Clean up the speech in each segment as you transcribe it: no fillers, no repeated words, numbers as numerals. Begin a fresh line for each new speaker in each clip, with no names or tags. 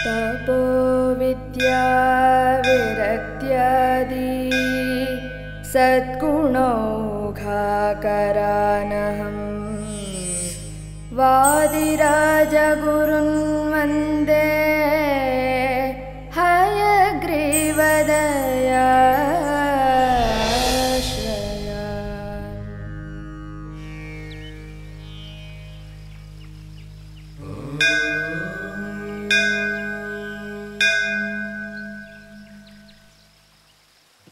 तपो विद्या विरक्त्यादि सद्गुणौघाकरानहम् वादिराजगुरुन् वन्दे हयग्रीवदयाश्रयान्।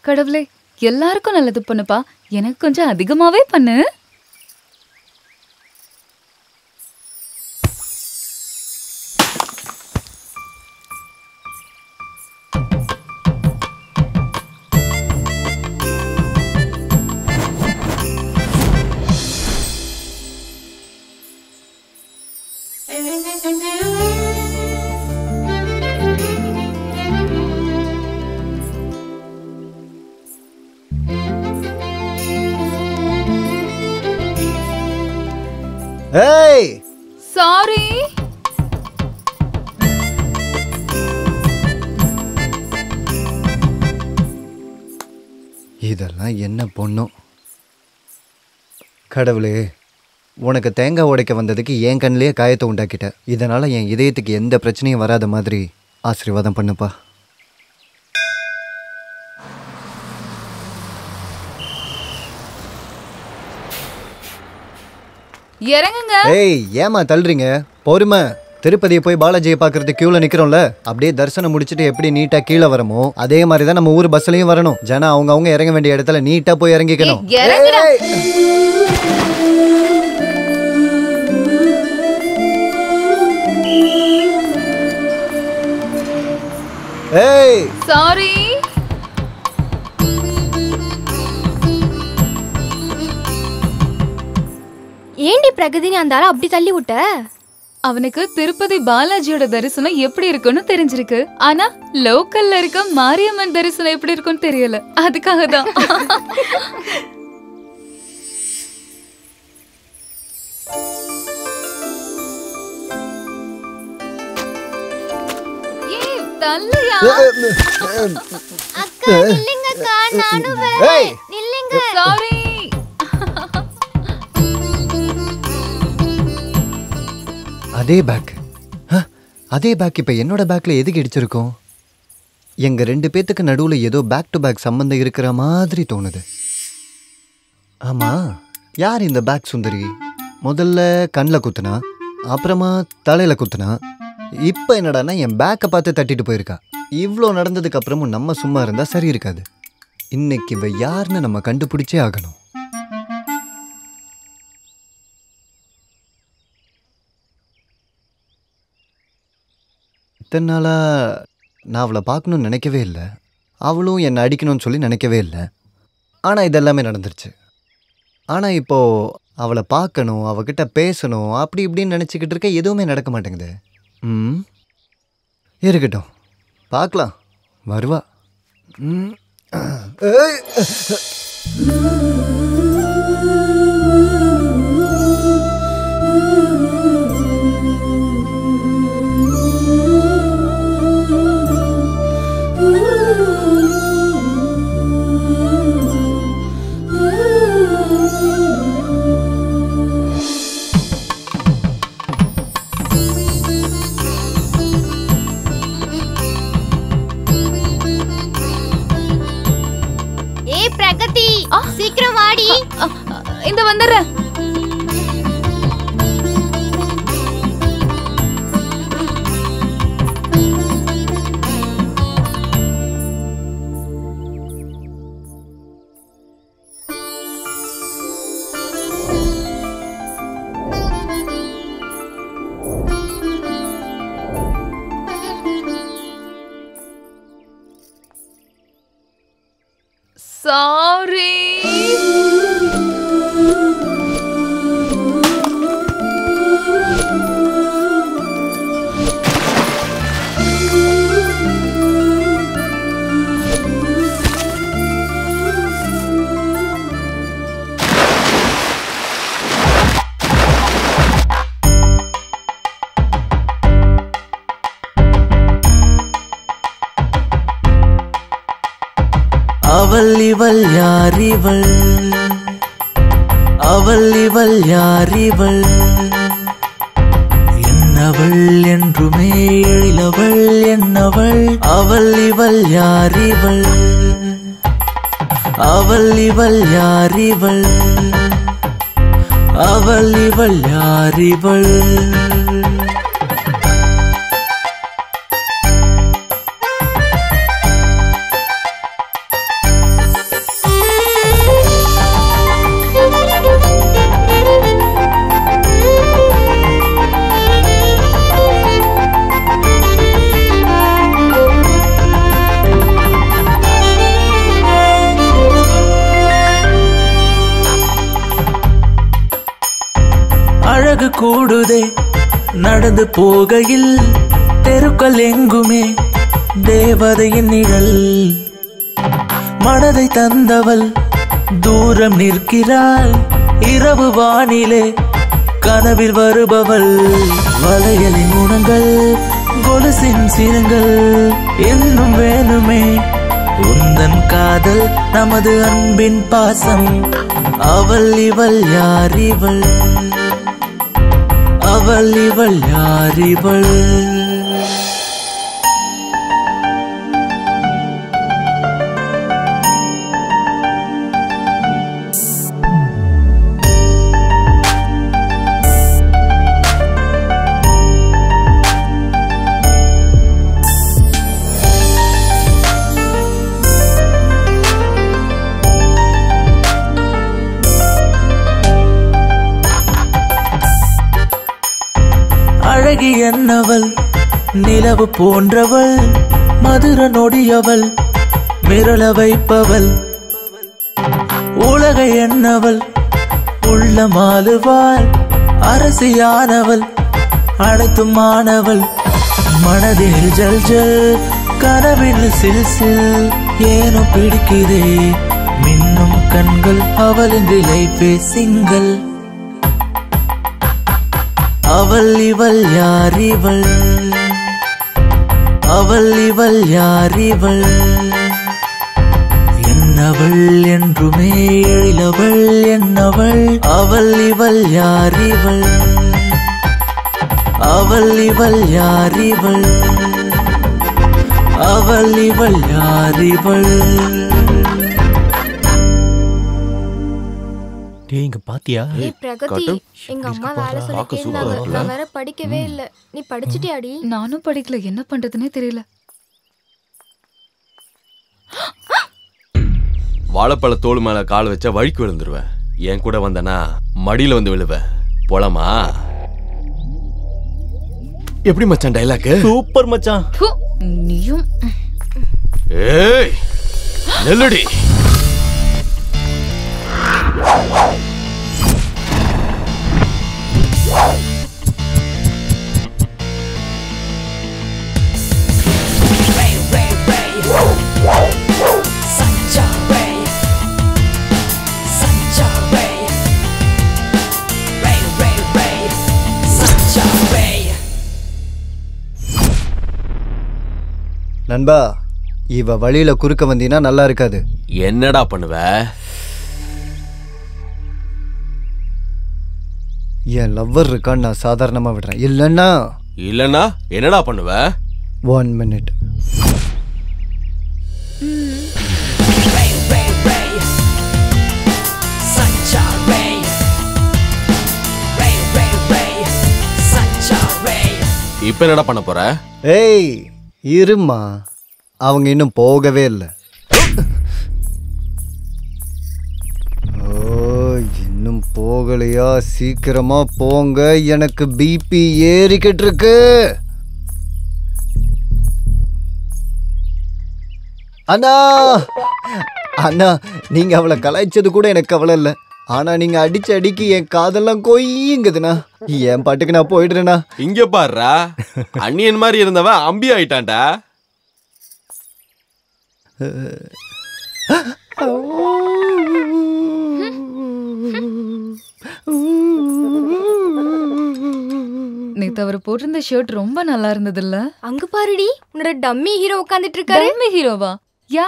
கடவுளே, எல்லாருக்கும் நல்லது பண்ணுப்பா. எனக்கு கொஞ்சம் அதிகமாவே பண்ணு.
Hey!
Sorry.
இதெல்லாம் என்ன பொண்ணும். கடவுளே, உனக்கு தேங்காய் உடைக்க வந்ததுக்கு என் கண்ணிலேயே காயத்தை உண்டாக்கிட்ட. இதனால் என் இதயத்துக்கு எந்த பிரச்சனையும் வராத மாதிரி ஆசீர்வாதம் பண்ணுப்பா.
இறங்குங்க.
ஏய், ஏமா தள்ளுறீங்க? பொறுமை. திருப்பதியை போய் பாலாஜியை பார்க்கறது கியூவில் நிற்கிறோம்ல, அப்படியே தரிசனம் முடிச்சுட்டு எப்படி நீட்டாக கீழே வரமோ அதே மாதிரி தான் நம்ம ஊர் பஸ்லையும் வரணும். ஜனா அவங்க இறங்க வேண்டிய இடத்துல நீட்டாக போய் இறங்கிக்கணும். ஏய்,
சாரி.
ஏண்டி பிரகதினி அந்த ஆளை அப்படி தள்ளி விட்ட?
அவனுக்கு திருப்பதி பாலாஜியோட தரிசனம் எப்படி இருக்குன்னு தெரிஞ்சிருக்கு. ஆனா லோக்கல்ல இருக்க மாரியம்மன் தரிசனம் எப்படி இருக்குன்னு தெரியல. அதுக்காக தான். ஏய், தள்ளியா?
அக்கா நில்லுங்க அக்கா, நானும் வரேன். நில்லுங்க.
சாரி.
அதே பேக் இப்போ என்னோட பேக்கில் எதுக்கு இடிச்சிருக்கோம்? எங்கள் 2 பேத்துக்கு நடுவில் ஏதோ பேக் டு பேக் சம்மந்தம் இருக்கிற மாதிரி தோணுது. ஆமாம், யார் இந்த பேக் சுந்தரி? முதல்ல கண்ணில் குத்துனா, அப்புறமா தலையில் குத்துனா, இப்போ என்னடானா என் பேக்கை பார்த்து தட்டிட்டு போயிருக்கா. இவ்வளோ நடந்ததுக்கு அப்புறமும் நம்ம சும்மா இருந்தால் சரி இருக்காது. இன்னைக்கு இவ யாருன்னு நம்ம கண்டுபிடிச்சே ஆகணும். இத்தனை நாளாக நான் அவளை பார்க்கணுன்னு நினைக்கவே இல்லை. அவளும் என்னை அடிக்கணும்னு சொல்லி நினைக்கவே இல்லை. ஆனால் இதெல்லாமே நடந்துருச்சு. ஆனால் இப்போது அவளை பார்க்கணும், அவகிட்ட பேசணும், அப்படி இப்படின்னு நினச்சிக்கிட்டு இருக்க எதுவுமே நடக்க மாட்டேங்குது. இருக்கட்டும், பார்க்கலாம், வருவா.
பிரகதி, சீக்கிரம் வாடி.
இந்த வந்துடுறேன். Sorry.
அவள் இவள் யாரிவள் அவள் இவள் யாரிவள் என்னவள் என்றுமே எழிலவள் என்னவள் அவள் இவள் யாரிவள் அவள் இவள் யாரிவள் அவள் இவள் யாரிவள் அழகு கூடுதே நடந்து போகையில் தெருக்கள் எங்குமே தேவதையின் நிழல் மனதை தந்தவள் தூரம் நிற்கிறாள் இரவு வானிலே கனவில் வருபவள் வளையலின் குணங்கள் கொலுசின் சிரங்கள் இன்னும் வேணுமே உந்தன் காதல் நமது அன்பின் பாசம் அவள் இவள் யாரிவள் அவள் இவள் யாரிவள் அழகி என்னவள் நிலவு போன்றவள் மதுர நொடியவள் மிரள வைப்பவள் உலக என்னவள் உள்ளமாலுவாள் அரசியானவள் அனைத்துமானவள் மனதில் ஜல் ஜல் கனவில் சில் சில் ஏனோ பிடிக்குதே மின்னும் கண்கள் அவளின் லைஃபே சிங்கள் அவள் இவள் யாரிவள் அவள் இவள் யாரிவள் என்னவள் என்றுமே எழிலவள் என்னவள் அவள் இவள் யாரிவள் அவள் இவள் யாரிவள் அவள் இவள் யாரிவள்
டேய் இங்க பாத்தியா?
ஏய் பிரகதி, எங்க அம்மா வேலை சொல்லிட்டே இருந்தாங்க. நான் வேற படிக்கவே இல்ல. நீ படிச்சிட்டியாடி?
நானும் படிக்கல, என்ன பண்றதுன்னே தெரியல.
வாழைப்பழ தோல் மேல கால் வச்சா வழிக்கு விழுந்துருவேன். என் கூட வந்தனா மடியில வந்து விழுவேன். போலாமா? எப்படி மச்சான் டைலாக்?
சூப்பர் மச்சான்.
நீயும்
ஏய் நெல்லடி.
நண்பா, இவ வழியில குறுக்க வந்தீனா நல்லா இருக்காது.
என்னடா பண்ணுவ?
என் லவ்வர் இருக்கான்னு நான் சாதாரணமா விடுறேன். இல்லன்னா
என்னடா பண்ணுவ?
1 minute.
இப்ப என்னடா பண்ண போற?
ஏய் இருமா, அவங்க இன்னும் போகவே இல்லை. இன்னும் போகலையா? சீக்கிரமா போங்க, எனக்கு பிபி ஏறிக்கிட்டு இருக்கு. அண்ணா அண்ணா, நீங்க அவளை கலாய்ச்சது கூட எனக்கு கவலை இல்லை. ஆனா நீங்க அடிச்சு அடிக்கி என் காதெல்லாம் கொய்யுங்குதுண்ணா. என் பாட்டுக்கு நான் போயிடுறேண்ணா.
இங்க பாருடா, அண்ணியன் மாதிரி இருந்தவன் அம்பி ஆயிட்டான்டா.
நேத்து அவர் போட்டிருந்த ஷர்ட் ரொம்ப நல்லா இருந்தது இல்ல?
அங்க பாருடி, உன்னோட டம்மி ஹீரோ உட்கார்ந்துட்டு இருக்காரு.
டம்மி ஹீரோவா? யா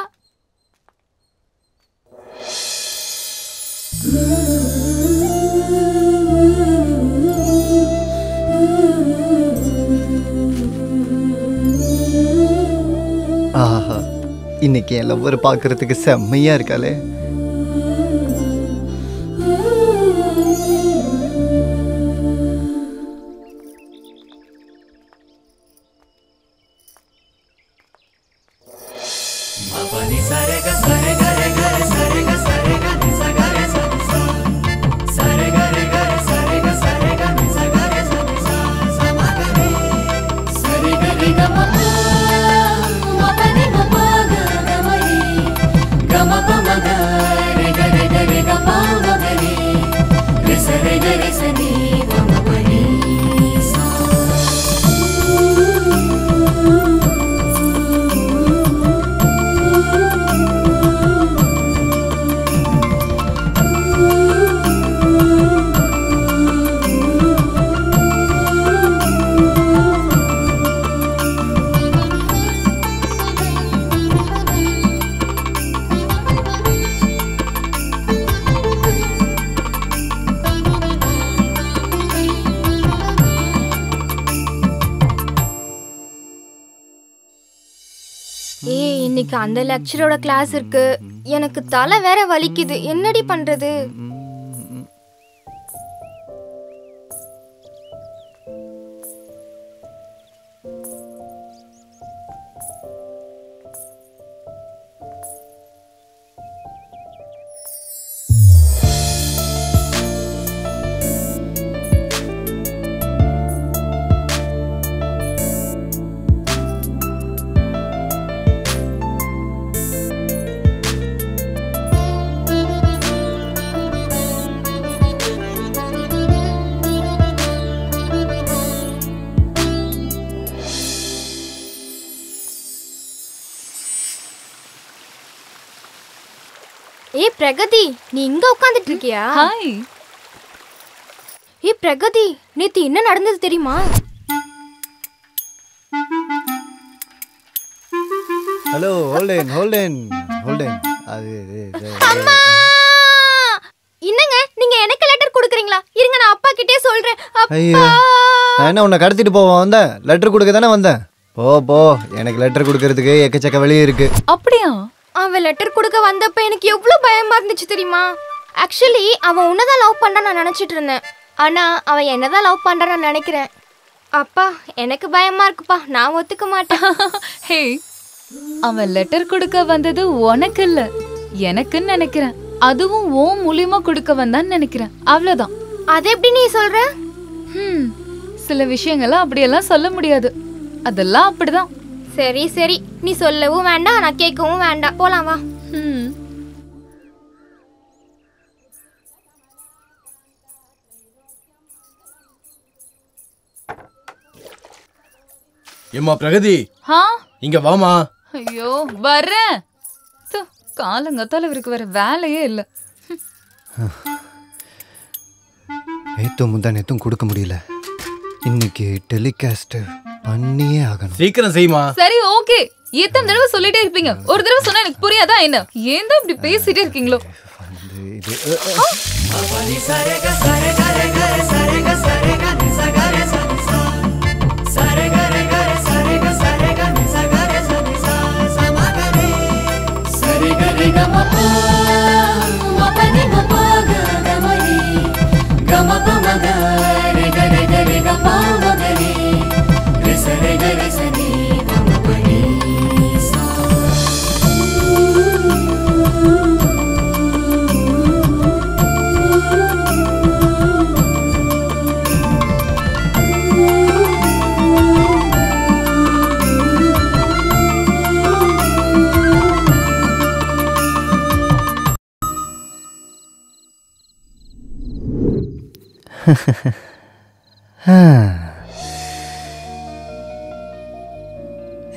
ஆஹா, இன்னைக்கு என் லவ்வர் பார்க்கறதுக்கு செம்மையா இருக்காளே.
இன்னைக்கு அந்த லெக்சரோட கிளாஸ் இருக்கு. எனக்கு தலை வேற வலிக்குது. என்னடி பண்றது? ஏய் பிரகதி, நீ இங்க உட்கார்ந்துட்டு இருக்கியா?
ஹாய்.
ஏய் பிரகதி, நேத்து என்ன நடந்தது தெரியுமா?
Hello, Holden. அது
அம்மா! என்னங்க நீங்க எனக்கு லெட்டர் கொடுக்குறீங்களா? இருங்க நான் அப்பா கிட்டே சொல்றேன்.
ஐயோ, நான் என்ன உன்னை கடத்திட்டு போவேன் வந்தேன்? லெட்டர் கொடுக்க தானே வந்தேன். போ, எனக்கு லெட்டர் கொடுக்கறதுக்கு எக்கச்சக்க வழி இருக்கு.
அப்படியா?
அவன் லெட்டர் கொடுக்க வந்தப்ப எனக்கு எவ்வளவு பயமா இருந்துச்சு தெரியுமா? ஆக்சுவலி அவன் உன்னதான் லவ் பண்றான்னு நான் நினைச்சிட்டு இருந்தேன். ஆனா அவன் என்னதான் லவ் பண்றான்னு நான் நினைக்கிறேன். அப்பா எனக்கு பயமா இருக்குப்பா, நான் ஒத்துக்க மாட்டேன்.
ஹே, அவன் லெட்டர் கொடுக்க வந்தது உனக்கு இல்ல, எனக்குன்னு நினைக்கிறேன். அதுவும் ஓ மூலியமா கொடுக்க வந்தான்னு நினைக்கிறேன். அவ்வளவுதான்.
அது எப்படி நீ சொல்ற?
சில விஷயங்களை அப்படியெல்லாம் சொல்ல முடியாது. அதெல்லாம் அப்படிதான்.
சரி, நீ சொல்லவும் வேண்டாம், நான் கேட்கவும் வேண்டாம். போலாம் வா.
ஏம்மா பிரகதி, இங்க வாமா.
ஐயோ வர்றேன். காலங்கத்தால இவருக்கு வேற வேலையே இல்ல.
நேத்தும் கொடுக்க முடியல. இன்னைக்கு டெலிகாஸ்ட் பண்ணியே ஆகணும்.
சீக்கிரம் செய்யுமா.
சரி ஓகே. எத்தனை தடவை சொல்லிட்டே இருப்பீங்க? ஒரு தடவை சொன்னா எனக்கு புரியாதா என்ன? ஏன் தான் இப்படி பேசிட்டே இருக்கீங்களோ?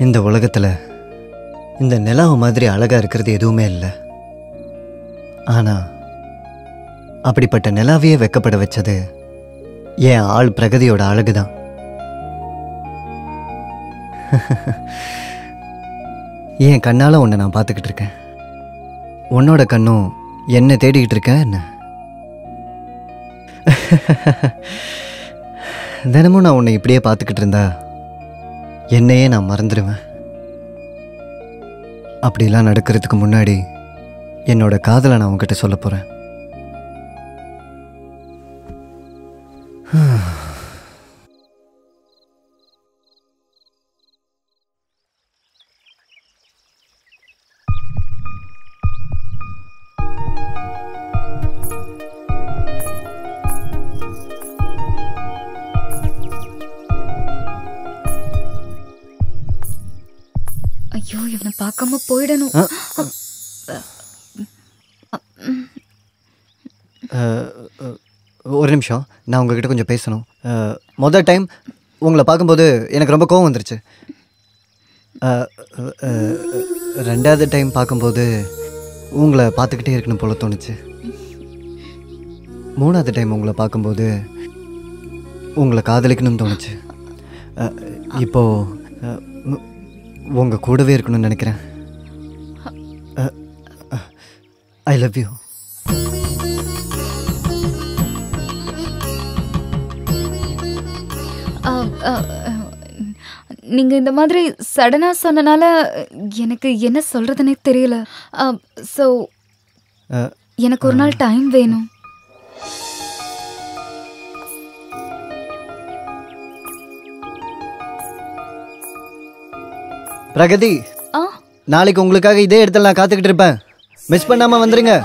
இந்த உலகத்துல இந்த நிலாவு மாதிரி அழகா இருக்கிறது எதுவுமே இல்லை. ஆனா அப்படிப்பட்ட நிலாவையே வெக்கப்பட வச்சது என் ஆள் பிரகதியோட அழகுதான். என் கண்ணால உன்னை நான் பார்த்துக்கிட்டு இருக்கேன். உன்னோட கண்ணும் என்ன தேடிக்கிட்டு இருக்க என்ன? தினமும் நான் உன்னை இப்படியே பார்த்துக்கிட்டு இருந்தா என்னையே நான் மறந்துடுவேன். அப்படிலாம் நடக்கிறதுக்கு முன்னாடி என்னோட காதலை நான் உன்கிட்ட சொல்ல போகிறேன்.
ஐயோ, இவனை பார்க்காம போயிடணும்.
ஒரு நிமிஷம், நான் உங்ககிட்ட கொஞ்சம் பேசணும். முதல் டைம் உங்களை பார்க்கும்போது எனக்கு ரொம்ப கோவம் வந்துருச்சு. ரெண்டாவது டைம் பார்க்கும்போது உங்களை பார்த்துக்கிட்டே இருக்கணும் போல தோணுச்சு. மூணாவது டைம் உங்களை பார்க்கும்போது உங்களை காதலிக்கணும்னு தோணுச்சு. இப்போது உங்கள் கூடவே இருக்கணும்னு நினைக்கிறேன். I love you.
நீங்க இந்த மாதிரி சடனா சொன்னனால எனக்கு என்ன சொல்றதுன்னே தெரியல. ஸோ எனக்கு ஒரு நாள் டைம் வேணும்.
பிரகதி, நாளைக்கு உங்களுக்காக இதே இடத்துல நான் காத்துக்கிட்டு இருப்பேன். மிஸ் பண்ணாம வந்துருங்க.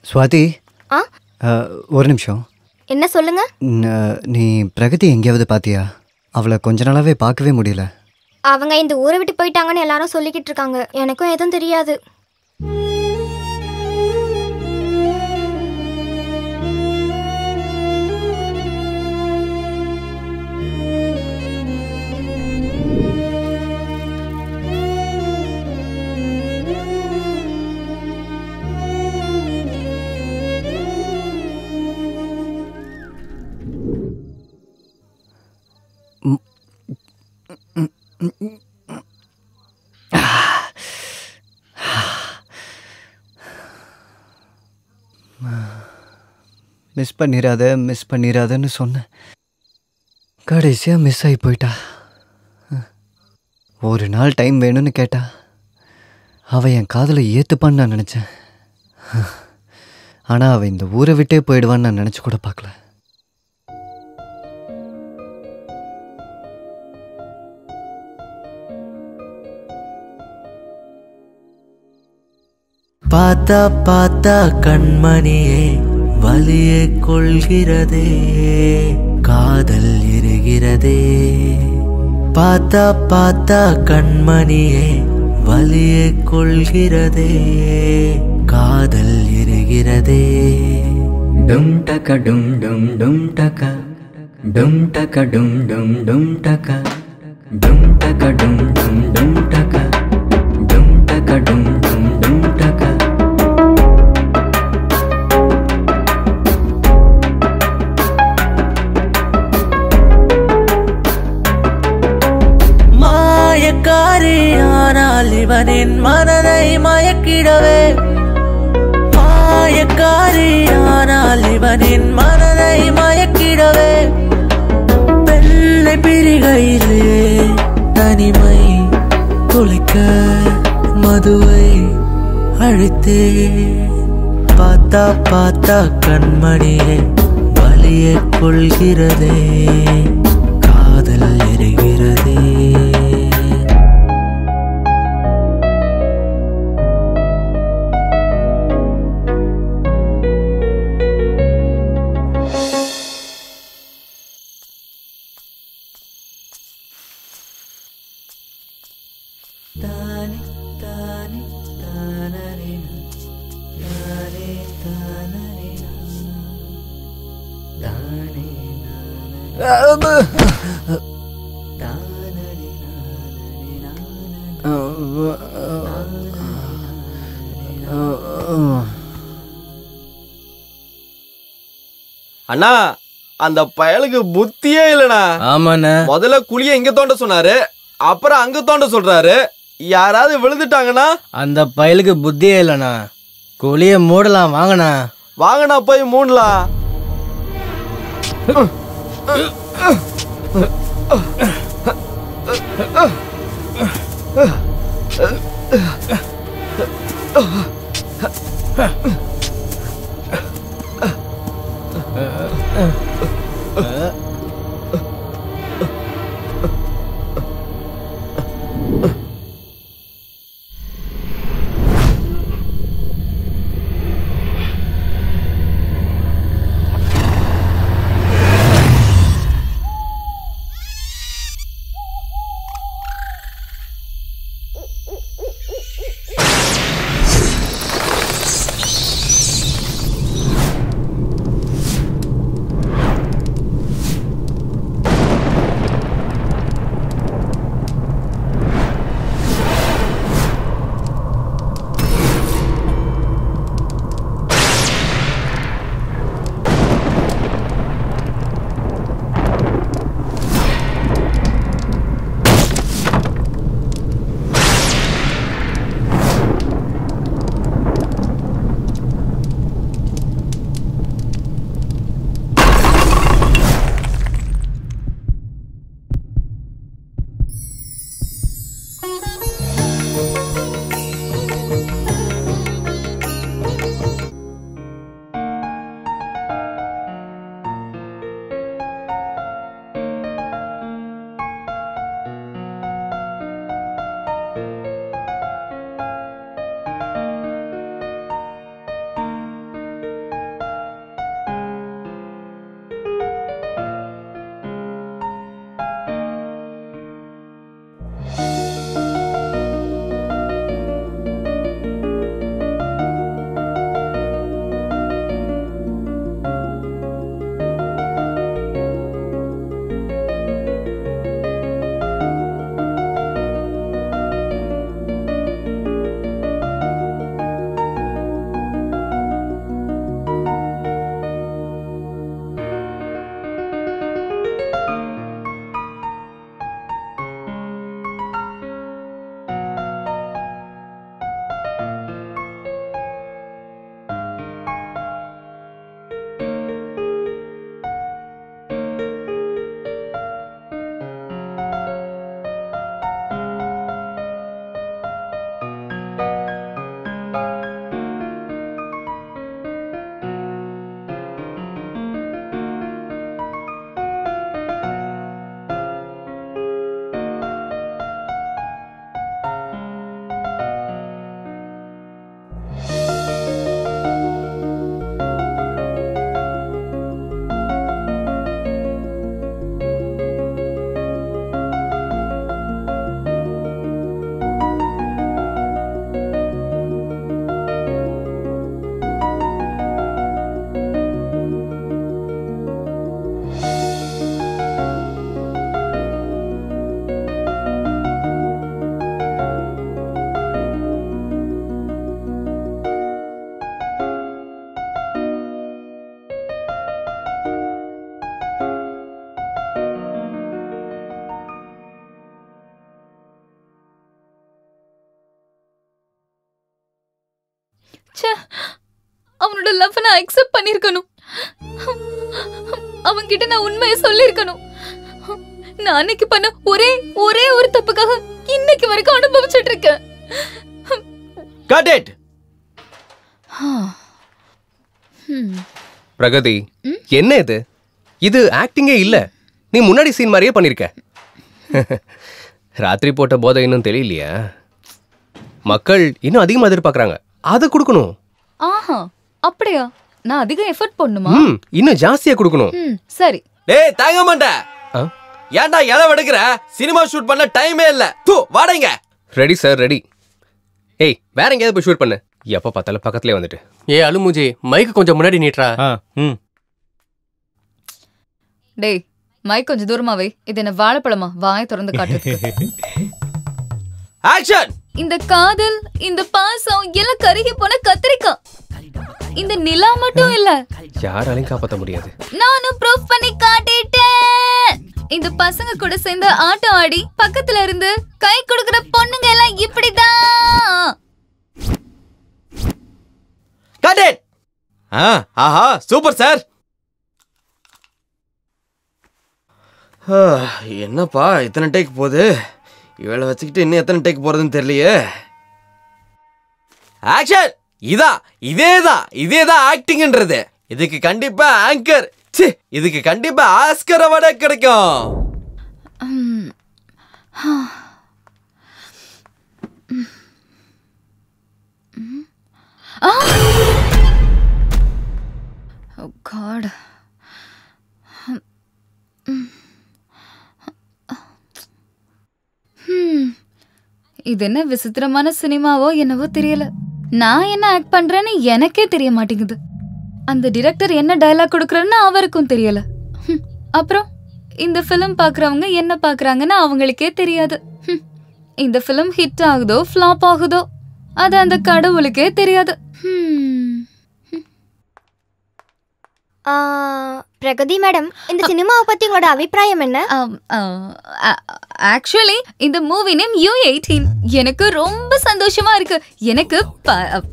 சுவாதி, ஒரு நிமிஷம்.
என்ன சொல்லுங்க?
நீ பிரகதி எங்கேயாவது பாத்தியா? அவளை கொஞ்ச நாளாவே பார்க்கவே முடியல.
அவங்க இந்த ஊரை விட்டு போயிட்டாங்கன்னு எல்லாரும் சொல்லிக்கிட்டு இருக்காங்க. எனக்கும் எதுவும் தெரியாது. மிஸ் பண்ணிடாதன்னு சொன்னேன். கடைசியாக மிஸ் ஆகி போயிட்டா. ஒரு நாள் டைம் வேணும்னு கேட்டா. அவள் என் காதலை ஏற்றுப்பான்னு நான் நினச்சேன். ஆனால் அவள் இந்த ஊரை விட்டே போயிடுவான்னு நான் நினச்சி கூட பார்க்கல.
பார்த்தா பார்த்தா கண்மணியே வலியை கொள்கிறதே, காதல் எரிகிறதே. பார்த்தா பார்த்தா கண்மணியே வலியை கொள்கிறதே, காதல் எரிகிறதே. டும் டக டும் டும் டும் டக டும் டக டும் டும் டும் டக டும் டக டும் டும் டும் டக டும் டக டும் டும் டும் டக. மயக்கிடவே மாயக்காரியானால் இவனின் மனதை மயக்கிடவே வெள்ளை பிரிகையிலே தனிமை துளைக்க மதுவை அழைத்தே பார்த்தா பார்த்தா கண்மணியே வலியை கொள்கிறதே காதல் எரிகிறதே
அண்ணா அந்த பயலுக்கு புத்தியே இல்லண்ணா.
ஆமாண்ணா.
முதல்ல குழிய இங்க தோண்ட சொன்னாரு, அப்புறம் அங்க தோண்ட சொல்றாரு. யாராவது விழுந்துட்டாங்கன்னா?
அந்த பயலுக்கு புத்தியே இல்லண்ணா. குழிய மூடலாம் வாங்கண்ணா.
வாங்கண்ணா போய் மூடலாம்.
அவனோட லவ் நான் அக்செப்ட் பண்ணிருக்கணும். அவன்கிட்ட நான் உண்மையை சொல்லிருக்கணும். நான் அன்னைக்கு பண்ண ஒரே ஒரு தப்புக்காக இன்னைக்கு வரைக்கும் அனுபவிச்சுட்டு இருக்கேன்.
Got it.
பிரகதி, என்ன இது? இது ஆக்டிங்கே இல்ல. நீ முன்னாடி சீன் மாதிரியே பண்ணிருக்க. ராத்திரி போட்ட போதை இன்னும் தெரியலையா? மக்கள் இன்னும் அதிகமா எதிர்பார்க்கறாங்க. அதை கொடுக்கணும்.
ஆஹா, அப்படியா? நான் அதிக எஃபர்ட் பண்ணுமா?
இன்னும் ஜாஸ்தியா கொடுக்கணும்.
சரி.
டேய் தாங்க மாட்டேன். ஏன்டா இளவு எடுக்கிற? சினிமா ஷூட் பண்ண டைமே இல்ல. தூ வாடங்க.
Ready sir, ready. ஏய், வேற எங்கேயாவது போய் ஷூட் பண்ணு. எப்ப பார்த்தாலும் பக்கத்துலயே வந்துட்டு.
அலுமூஜி, மைக்கு கொஞ்சம் முன்னாடி நீட்றா.
டேய், மைக் கொஞ்சம் தூரமா வை. இது என்ன வாழைப்பழமா? வாயை திறந்து காட்டுறதுக்கு.
ஆக்ஷன்.
இந்த காதல், இந்த பாசம் எல்லாம் கருகி போன கத்திரிக்காய். இந்த நிலா மட்டும் இல்ல,
யாராலையும் காப்பாற்ற முடியாது.
நானும் ப்ரூஃப் பண்ணி காட்டிட்டேன். இந்த பசங்க கூட சேர்ந்து ஆட்டம் ஆடி பக்கத்துல இருந்து கை கொடுக்கிற பொண்ணுங்க எல்லாம் இப்படிதான்.
Got it. ஆஹா, சூப்பர் சார். என்னப்பா இத்தனை டேக் போகுது? இவளை வச்சுக்கிட்டு இன்னும் எத்தனை டேக் போறதுன்னு தெரியலையே. ஆக்ஷன். இதேதான் ஆக்டிங்ன்றது. இதுக்கு கண்டிப்பா ஆங்கர், இதுக்கு கண்டிப்பா ஆஸ்கர் அவார்டு கிடைக்கும்.
Oh God. இது என்ன விசித்திரமான சினிமாவோ என்னவோ தெரியல. நான் என்ன ஆக்ட் பண்றேன்னு எனக்கே தெரிய மாட்டேங்குது. அந்த டைரக்டர் என்ன டயலாக் கொடுக்கறன்னு அவருக்கும் தெரியல. அப்புறம் இந்த ஃபிலிம் பாக்குறவங்க என்ன பாக்குறாங்கன்னு அவங்களுக்கே தெரியாது. இந்த ஃபிலிம் ஹிட் ஆகுதோ ஃப்ளாப் ஆகுதோ அது அந்த கடவுளுக்கே தெரியாது.
பிரகதி மேடம், இந்த சினிமாவை பத்தி உங்களோட அபிப்பிராயம் என்ன?
ஆக்சுவலி இந்த மூவி நேம் U18. எனக்கு ரொம்ப சந்தோஷமா இருக்கு. எனக்கு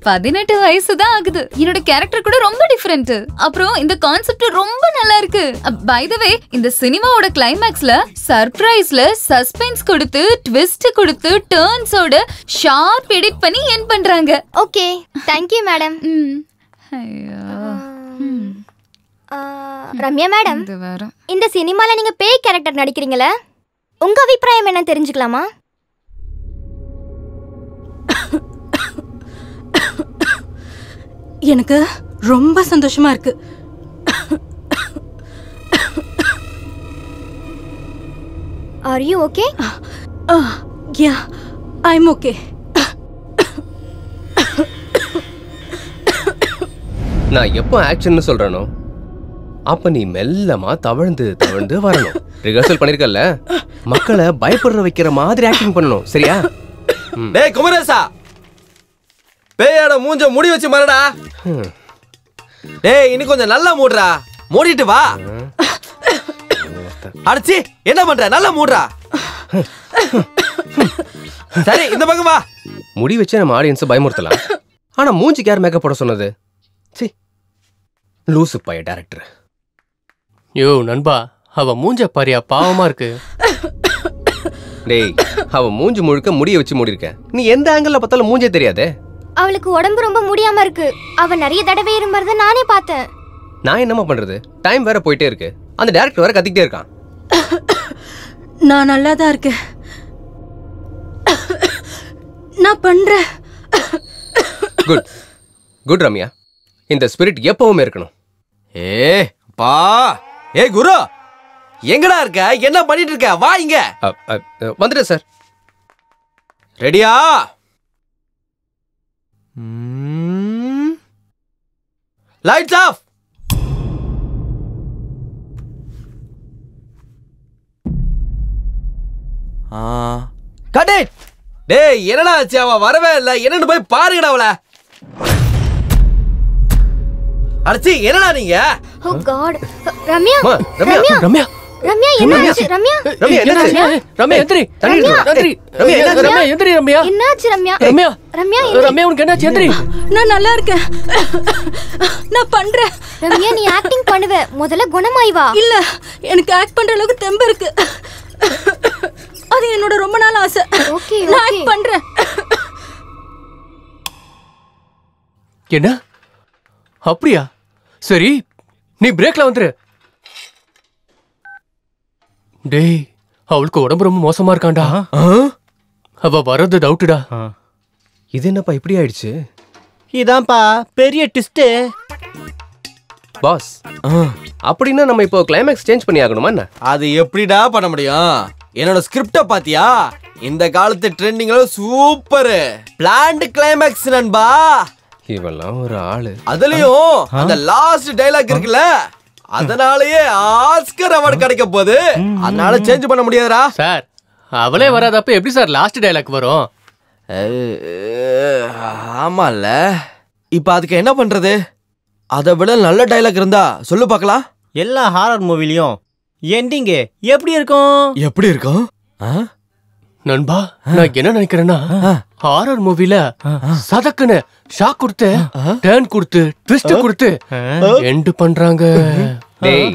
18 வயசு தான் ஆகுது. என்னோட கேரக்டர் கூட ரொம்ப டிஃபரெண்ட். அப்புறம் இந்த கான்செப்ட் ரொம்ப நல்லா இருக்கு. பை தி வே, இந்த சினிமாவோட கிளைமேக்ஸ்ல சர்ப்ரைஸ்ல சஸ்பென்ஸ் கொடுத்து ட்விஸ்ட் கொடுத்து டர்ன்ஸோட ஷார்ப் எடிட் பண்ணி எண்ட் பண்றாங்க.
Okay, thank you madam. Ramya madam, இந்த சினிமால நீங்க பேய் கேரக்டர் நடிக்கிறீங்களே, உங்க அபிப்பிராயம் என்ன தெரிஞ்சுக்கலாமா?
எனக்கு ரொம்ப சந்தோஷமா இருக்கு.
Are you okay?
Yeah, I'm okay.
நான் எப்போ ஆக்ஷன் சொல்றேனோ அப்ப நீ மெல்லமா தவழ்ந்து வரணும். ரிஹர்சல் பண்ணிருக்கல, மக்களை பயப்படுற வைக்கிற மாதிரி ஆக்டிங் பண்ணணும். சரியா?
டேய் குமரேசா, பேயோட மூஞ்ச முடி வச்சு மறடா. டேய் இன்னும் கொஞ்சம் நல்லா மூடுறா. மூடிட்டு வா. அடச்சி, என்ன பண்ற? நல்லா மூடுறா. சரி, இந்த பக்கம் வா.
முடி வச்சு நம்ம ஆடியன்ஸை பயமுறுத்தலாம். ஆனா மூஞ்சிக்கு யார் மேக்கப் போட சொன்னது? சி, லூசு பைய டைரக்டர்.
யோ நண்பா, அவ மூஞ்ச பாரியா, பாவமா இருக்கு.
டேய், அவ மூஞ்சி முழுக்க முடிய வச்சு மூடி இருக்க. நீ எந்த ஆங்கிள் பார்த்தாலும் மூஞ்சே தெரியாதே.
அவளுக்கு உடம்பு ரொம்ப முடியாம இருக்கு. அவ நிறைய தடவை இருமறத நானே பார்த்தேன்.
நான் என்னமா பண்றது? டைம் வேற போயிட்டே இருக்கு. அந்த டைரக்டர் வேற கத்திக்கிட்டே இருக்கான்.
நான் நல்லா தான் இருக்கேன். நான் பண்றேன்.
குட் குட் ரம்யா, இந்த ஸ்பிரிட் எப்பவுமே இருக்கணும்.
பா, ஏ குரு, எங்கடா இருக்க? என்ன பண்ணிட்டு இருக்க? வா இங்க.
வந்துடு சார்.
ரெடியா? Lights off. Cut it. டேய் என்னடா ஆச்சு? அவ வரவே இல்ல. என்னன்னு போய் பாருங்கடா அவளை. அடச்சி, என்னடா நீங்க?
Oh God. ரம்யா,
ரம்யா,
ரம்யா என்னாச்சு ரம்யா
ரம்யா என்னாச்சு? ரம்யா எந்திரி. எந்திரி. ரம்யா என்னாச்சு? ரம்யா எந்திரி ரம்யா.
என்னாச்சு ரம்யா?
ரம்யா
ரம்யா
ரம்யா உனக்கு என்னாச்சு? எந்திரி.
நான் நல்லா இருக்கேன். நான் பண்றேன்.
ரம்யா நீ ஆக்டிங் பண்ணுவ, முதல்ல குணமாய் வா.
இல்ல, எனக்கு ஆக்ட் பண்ற அளவுக்கு தெம்பு இருக்கு. அது என்னோட ரொம்ப நாள் ஆசை.
ஓகே
நான் ஆக்ட் பண்றேன்.
என்ன அப்படியா? சரி நீ பிரேக்ல வந்துரு. டேய் அவளுக்கு உடம்பு ரொம்ப மோசமா இருக்காண்டா. அவ வர்றது டவுட்டுடா. இது என்னப்பா இப்படி ஆயிடுச்சு?
இதான்ப்பா பெரிய ட்விஸ்ட்.
பாஸ் அப்படின்னா நம்ம இப்போ கிளைமேக்ஸ் சேஞ்ச் பண்ணி ஆகணுமா என்ன?
அது எப்படிடா பண்ண முடியும்? என்னோட ஸ்கிரிப்ட பாத்தியா? இந்த காலத்து ட்ரெண்டிங்ல சூப்பர் பிளான்ட் கிளைமேக்ஸ் நண்பா.
இவெல்லாம் ஒரு ஆளு.
அதுலயும் அந்த லாஸ்ட் டைலாக் இருக்குல்ல, அதனாலயே ஆஸ்கர் அவார்டு கிடைக்க போகுது. அதனால சேஞ்ச் பண்ண முடியாதுடா
சார். அவளே வராதப்ப எப்படி சார் லாஸ்ட் டைலாக் வரும்?
ஆமால. இப்ப அதுக்கு என்ன பண்றது? அதை விட நல்ல டைலாக் இருந்தா சொல்லு பார்க்கலாம்.
எல்லா ஹாரர் மூவிலையும் எண்டிங் எப்படி இருக்கும்?
எப்படி இருக்கும்
நண்பா? நான் என்ன நினைக்கிறேன்னா, ஹாரர் மூவில சதக்குன்னு ஷாக் கொடுத்து டர்ன் கொடுத்து ட்விஸ்ட் கொடுத்து எண்ட் பண்றாங்க. டேய்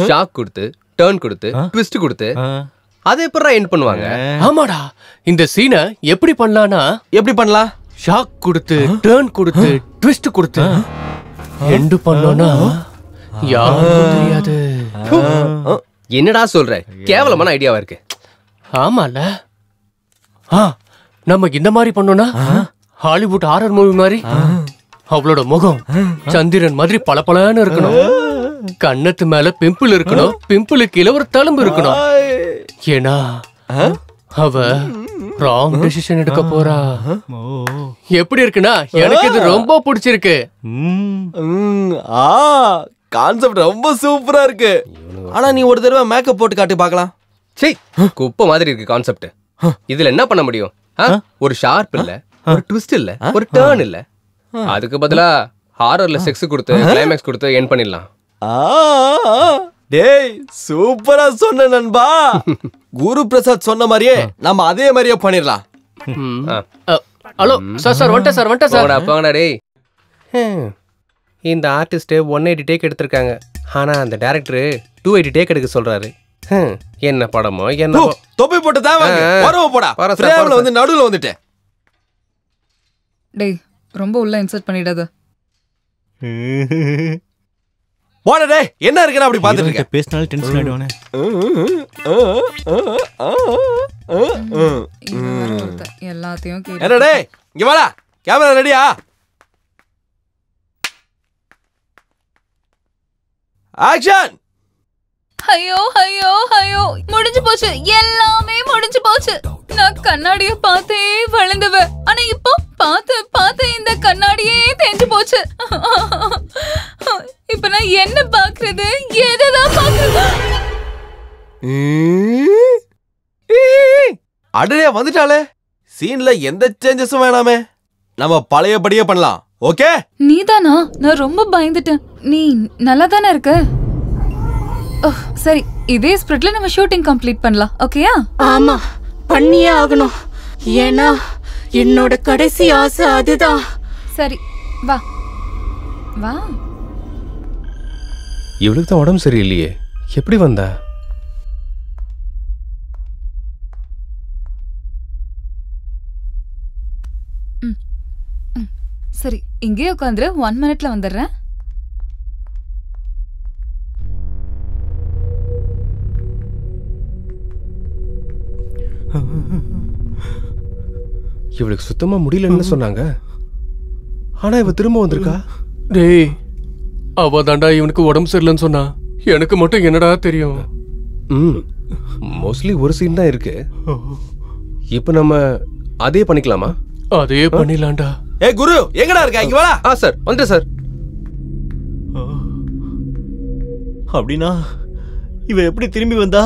ஷாக் கொடுத்து டர்ன் கொடுத்து ட்விஸ்ட் கொடுத்து அதை எப்பறா எண்ட் பண்ணுவாங்க? ஆமாடா. இந்த சீனை எப்படி பண்ணலாம்னா,
எப்படி பண்ணலாம்?
ஷாக் கொடுத்து டர்ன் கொடுத்து ட்விஸ்ட் கொடுத்து எண்ட் பண்ணோம்னா யாருக்கும் தெரியாது. என்னடா சொல்ற? கேவலமான ஐடியாவா இருக்கு. ஆமால. நம்ம இந்த மாதிரி பண்ணோம்னா ஹாலிவுட் ஹாரர் மூவி மாதிரி அவளோட முகம் சந்திரன் மாதிரி பளபளன்னு இருக்கணும். கண்ணத்து மேல பிம்பிள் இருக்கணும், பிம்பிளுக்கு கீழே ஒரு தழும்பு இருக்கணும். ஏன்னா அவ ராங் டெசிஷன் எடுக்க போறா. எப்படி இருக்குன்னா எனக்கு இது ரொம்ப பிடிச்சிருக்கு.
கான்செப்ட் ரொம்ப சூப்பரா இருக்கு. ஆனா நீ ஒரு தடவை மேக்கப் போட்டு காட்டி பார்க்கலாம்.
சீ, குப்பை மாதிரி இருக்கு கான்செப்ட். இதுல என்ன பண்ண முடியும்? ஒரு ஷார்ப் இல்ல, ஒரு ட்விஸ்ட் இல்ல, ஒரு டர்ன் இல்ல. அதுக்கு பதிலா ஹாரர்ல செக்ஸ் கொடுத்து கிளைமேக்ஸ் கொடுத்து எண்ட் பண்ணிடலாம்.
டேய் சூப்பரா சொன்ன நண்பா. குரு பிரசாத் சொன்ன மாதிரியே நம்ம அதே மாதிரியே பண்ணிடலாம்.
Hello sir. சார் வந்துட்டேன் சார். வந்துட்டேன் சார். போங்கடா டேய். இந்த ஆர்டிஸ்ட் 180 டேக் எடுத்திருக்காங்க. ஆனா அந்த டைரக்டர் 280 டேக் எடுக்க சொல்றாரு. என்ன படமோ என்ன
தொப்பி போட்டு தான் வரவ போடா. ஃப்ரேம்ல வந்து நடுவுல வந்துட்டே.
டேய் ரொம்ப உள்ள இன்சர்ட் பண்ணிடாத.
போடா டேய். என்ன இருக்குன்னு அப்படி பாத்துட்டு இருக்க?
பேசினால டென்ஷன் ஆயிடுவானே.
எல்லாத்தையும்
என்ன டேய் இங்க வாடா. கேமரா ரெடியா? ஆக்ஷன்.
ஐயோ ஐயோ ஐயோ முடிஞ்சு போச்சு. எல்லாமே முடிஞ்சு போச்சு. நான் கண்ணாடிய பார்த்தே வளர்ந்தவ. ஆனா இப்போ பார்த்து இந்த கண்ணாடியே தேஞ்சு போச்சு. இப்ப நான் என்ன பாக்குறது? எததான் பாக்குறது?
அடடே வந்துட்டாளே. சீன்ல எந்த சேஞ்சஸும் வேணாமே. நம்ம பழையபடியே பண்ணலாம். ஓகே?
நீதானா? நான் ரொம்ப பயந்துட்டேன். நீ நல்லா தானே இருக்க? சரி, இதே ஸ்பிரிட்ல நம்ம ஷூட்டிங் கம்ப்ளீட் பண்ணலாம். ஓகேயா?
ஆமா, பண்ணியே ஆகணும். ஏன்னா என்னோட கடைசி ஆசை அதுதான்.
சரி வா வா.
இவளுக்கு தான் உடம்பு சரியில்லையே, எப்படி வந்தா?
சரி, இங்கே உட்காந்துரு. 1 மினிட்ல வந்துடுறேன்.
இவளுக்கு சுத்தமா முடியலன்னு சொன்னாங்க. ஆனா இவ திரும்ப வந்திருக்கா. டேய் அவ தாண்டா இவனுக்கு உடம்பு சரியில்லைன்னு சொன்னா. எனக்கு மட்டும் என்னடா தெரியும். மோஸ்ட்லி ஒரு சீன் தான் இருக்கு. இப்ப நம்ம அதே பண்ணிக்கலாமா? அதே பண்ணிடலாம்டா.
ஏய் குரு எங்கடா இருக்க? இங்க வாடா.
சார் வந்துட்டேன் சார்.
அப்படின்னா இவ எப்படி திரும்பி வந்தா?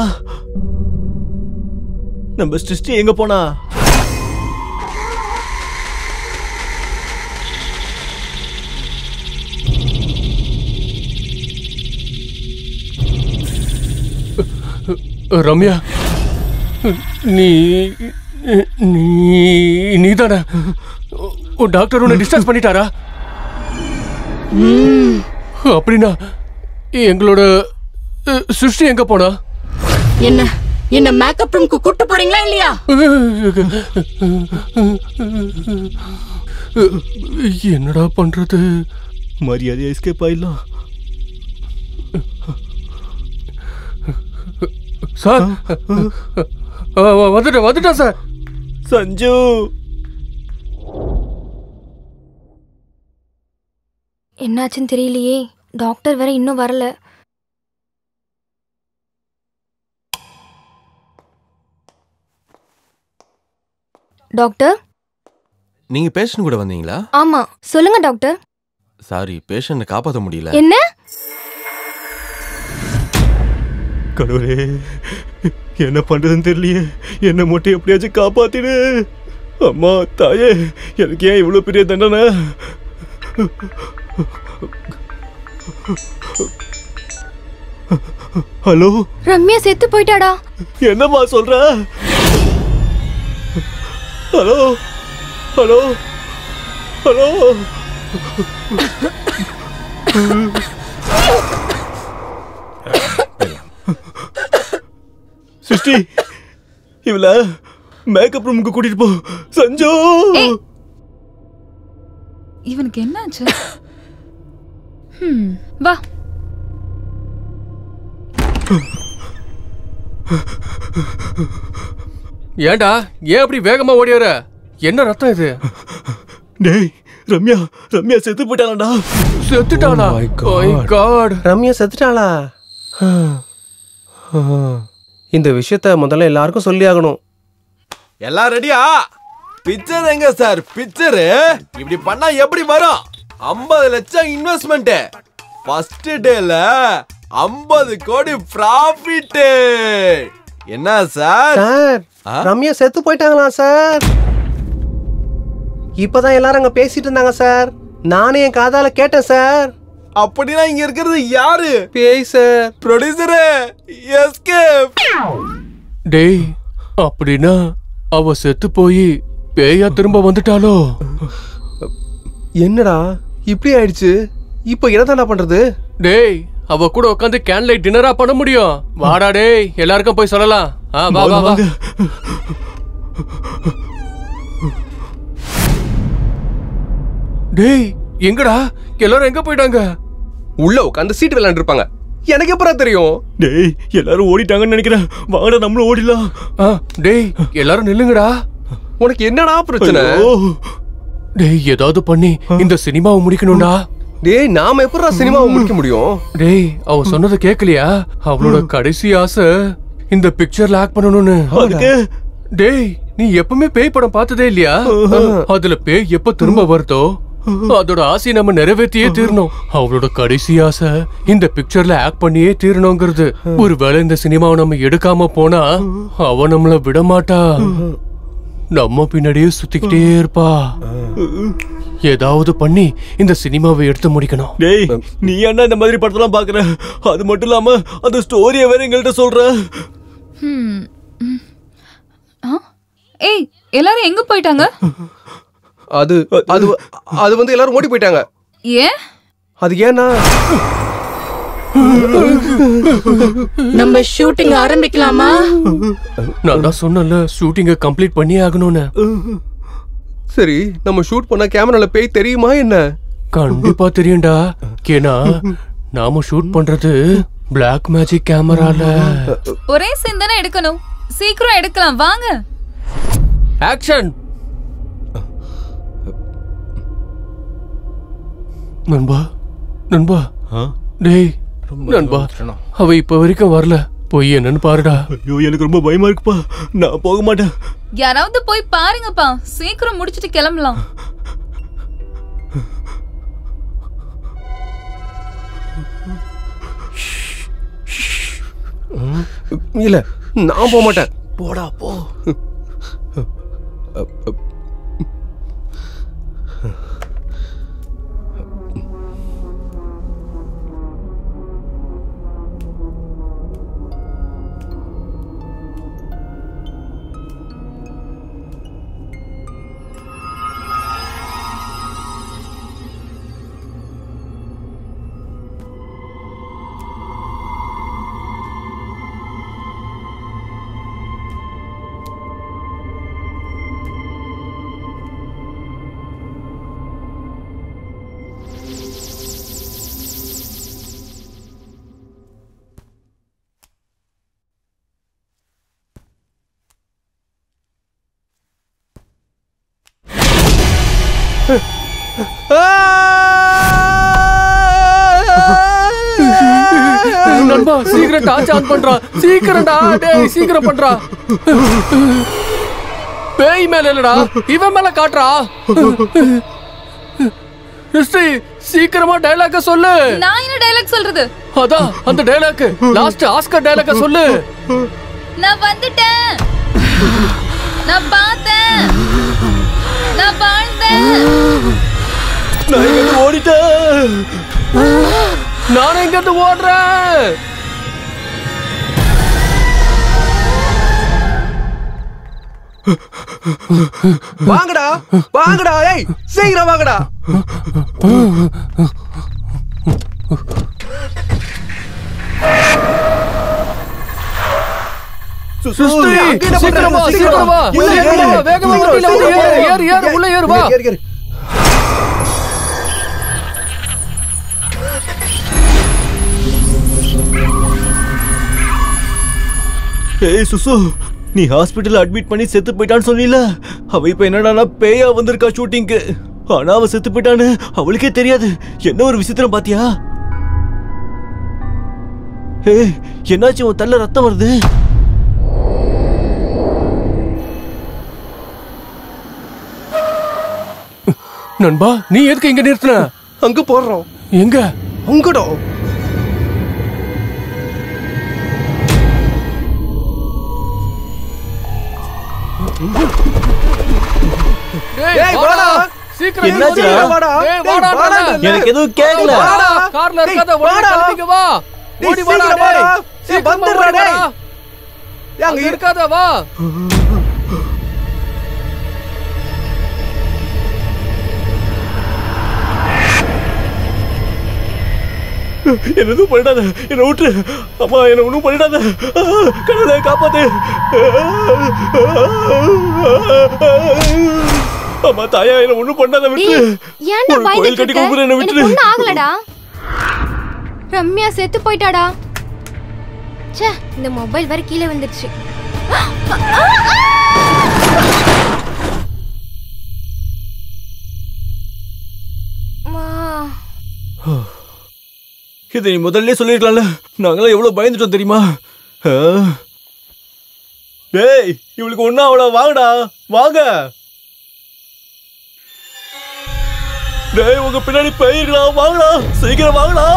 நம்ம சிருஷ்டி எங்க போனா?
ரம்யா, நீ நீ நீதானே? டாக்டர் உன்னை டிஸ்சார்ஜ் பண்ணிட்டாரா? அப்படின்னா எங்களோட சிருஷ்டி எங்க போனா?
என்ன மேக்கப் ரூம்க்கு கூட்டு போறீங்களா இல்லையா?
என்னடா பண்றது?
மரியாதை எஸ்கேப் ஆயிடலாம்.
சார் வந்துட்டேன் சார்.
சஞ்சு,
என்னாச்சுன்னு தெரியலையே. டாக்டர் வேற இன்னும் வரல. டாக்டர்,
நீங்க பேஷண்ட் கூட வந்தீங்களா?
ஆமா, சொல்லுங்க டாக்டர்.
சாரி, பேஷண்ட்டை காப்பாற்ற முடியல.
என்ன?
கடவுளே, என்ன பண்றதுன்னு தெரியலையே. என்ன மட்டும் எப்படியாச்சும் காப்பாத்திடு. அம்மா தாயே, எனக்கு ஏன் இவ்வளவு பெரிய தண்டனை? ஹலோ,
ரம்யா செத்து போயிட்டாடா.
என்னம்மா சொல்ற? Hello hello hello. சிருஷ்டி, இவள மேக்கப் ரூமுக்கு கூட்டிட்டு போ. சஞ்சு,
இவனுக்கு என்னாச்சு? வா.
ஏண்டா, ஏன் அப்படி வேகமா ஓடியார? என்ன ரத்தம் இது?
டேய், ரம்யா செத்து போயிட்டாளா?
செத்துட்டாளா?
ரம்யா செத்துட்டாளா? இந்த விஷயத்த முதல்ல எல்லாருக்கும் சொல்லி ஆகணும்.
எல்லாம் ரெடியா? பிக்சர் எங்க சார்? பிக்சர் இப்படி பண்ணா எப்படி வரும்? 50 லட்சம் இன்வெஸ்ட்மெண்ட், ஃபர்ஸ்ட் டேல 50 கோடி ப்ராஃபிட். என்ன சார்?
சார், ரம்யா செத்து போயிட்டாங்களா சார்? இப்பதான் எல்லாரும் அங்க பேசிட்டு இருந்தாங்க சார். நானே என் காதால கேட்டேன் சார்.
அப்படின்னா இங்க இருக்கிறது யாரு?
பேய் சார்.
Producer escape.
டேய், அப்படின்னா அவ செத்து போய் பேயா திரும்ப வந்துட்டாலோ?
என்னடா இப்படி ஆயிடுச்சு? இப்போ என்னதான்டா பண்றது?
டேய், அவ கூட உட்காந்து கேன்லைட் டின்னரா பண்ண முடியும். வாடா டேய், எல்லாருக்கும் போய் சொல்லலாம். வா வா வா. டேய், எங்கடா எல்லாரும் எங்க போயிட்டாங்க?
உள்ள உட்காந்து சீட் விளையாண்டு இருப்பாங்க. எனக்கு எப்பறம் தெரியும்?
டேய், எல்லாரும் ஓடிட்டாங்கன்னு நினைக்கிறேன். வாங்கடா, நம்மளும் ஓடிடலாம்.
டேய், எல்லாரும் நில்லுங்கடா.
உனக்கு என்னடா பிரச்சனை?
டேய், ஏதாவது பண்ணி இந்த சினிமாவை முடிக்கணும்டா.
டேய், நாம எப்படா சினிமாவை முடிக்க முடியும்?
டேய், அவ சொன்னது கேட்கலையா? அவளோட கடைசி ஆசை இந்த பிக்சர்ல ஆக்ட் பண்ணணும்னு. டேய், நீ எப்பவுமே பேய் படம் பார்த்ததே இல்லையா? அதுல பேய் எப்ப திரும்ப வருதோ அதோட ஆசை நம்ம நிறைவேற்றியே தீரணும். அவளோட கடைசி ஆசை இந்த பிக்சர்ல ஆக்ட் பண்ணியே தீரணுங்கிறது. ஒருவேளை இந்த சினிமாவை நம்ம எடுக்காம போனா அவ நம்மள விட மாட்டா. நம்ம பின்னாடியே சுத்திக்கிட்டே இருப்பா. ஏதாவது பண்ணி இந்த சினிமாவை எடுத்து முடிக்கணும்.
டேய், நீ என்ன இந்த மாதிரி படத்தெல்லாம் பாக்குற? அது மட்டும் இல்லாம அந்த ஸ்டோரியை வேற எங்கள்கிட்ட சொல்ற.
ஏய், எல்லாரும் எங்க போயிட்டாங்க?
அது அது அது வந்து எல்லாரும் ஓடி போயிட்டாங்க.
ஏன்?
அது ஏன்னா
நம்ம ஷூட்டிங் ஆரம்பிக்கலாமா?
நான் தான் சொன்னல, ஷூட்டிங்க கம்ப்ளீட் பண்ணியே ஆகணும்னு.
சரி, நம்ம ஷூட் பண்ண கேமரால பேய் தெரியுமா என்ன?
கண்டிப்பா தெரியும்டா. ஏன்னா நாம ஷூட் பண்றது பிளாக் மேஜிக் கேமரால.
ஒரே சீன் தானே எடுக்கணும், சீக்கிரம் எடுக்கலாம் வாங்க.
ஆக்ஷன். நண்பா, நண்பா, டேய் நண்பா, அவ இப்ப வரைக்கும் வரல. போய் என்னன்னு பாருடா.
ஐயோ, எனக்கு ரொம்ப பயமா இருக்குப்பா. நான் போக மாட்டேன்.
யாராவது போய் பாருங்கப்பா, சீக்கிரம் முடிச்சிட்டு கிளம்பலாம்.
இல்ல, நான் போக மாட்டேன்.
போடா போ.
நண்பா சீக்கிரம் டார்ச் ஆன் பண்றா. சீக்கிரம்டா டேய் சீக்கிரம் பண்றா. பேய் மேல இல்லடா இவன் மேல காட்டுறா. ஹிஸ்டரி சீக்கிரமா டயலாக சொல்லு.
நான் என்ன டயலாக் சொல்றது?
அதான் அந்த டயலாக் லாஸ்ட் ஆஸ்கர் டயலாக சொல்லு.
நான் வந்துட்டேன், நான் பார்த்தேன், நான் வாழ்ந்தேன்,
நான் இங்க ஓடிட்டேன்,
நானும் இங்க இருந்து ஓடுறேன்.
வாங்கடா வாங்கடா ஏய் சீக்கிரம் வாங்கடா.
சீக்கிரம் வா சீக்கிரம் வா வேகமா வண்டியில வந்து ஏறு ஏறு உள்ள ஏறு வா.
ஏய் சுசு, நீ ஹாஸ்பிட்டல் அட்மிட் பண்ணி செத்து போயிட்டான்னு சொன்னீல. அவ இப்ப என்னடா பேயா வந்திருக்கா ஷூட்டிங்க்கு. ஆனா அவ செத்து போயிட்டான்னு அவளுக்கே தெரியாது. என்ன ஒரு விசித்திரம் பாத்தியா? ஏய் என்னாச்சு, உன் தள்ள ரத்தம் வருது.
நண்பா நீ எதுக்கு இங்க நிறுத்தின?
அங்க போறோம்.
எங்க?
அங்கடா.
டேய் வாடா சீக்கிரம்
என்னாச்சுடா?
வாடா. டேய் வாடா
எனக்கு எதுவும் கேட்கல.
கார்ல இருக்காத ஓடி கிளம்பிங்க வா. ஓடி வாடா டேய். சீக்கிரம் வந்துடா டேய். அங்க இருக்காத வா.
என்ன எதுவும் பண்ணிடாத, என்ன விட்டுரு. அம்மா என்ன ஒன்றும் பண்ணிடாத, கடவுளை காப்பாத்து. அம்மா தாயா என்ன ஒன்றும் பண்ணாத விட்டு.
ஏன்டா
கோயில்
பயந்துட்டு
கட்டி
இருக்க?
கூப்பிடுற என்ன
எனக்கு
விட்டு.
ஒண்ணும் ஆகலடா. ரம்யா செத்து போயிட்டாடா. ச்சே, இந்த மொபைல் வேற கீழே வந்துருச்சு.
இதை நீ முதல்ல சொல்லிருக்கலாம்ல. நாங்களாம் எவ்வளவு பயந்துட்டோம் தெரியுமா? டேய் இவளுக்கு ஒண்ணா அவள வாங்கடா வாங்க. டேய் உங்க பின்னாடி போயிருக்கா, வாங்கடா சீக்கிரம் வாங்கடா.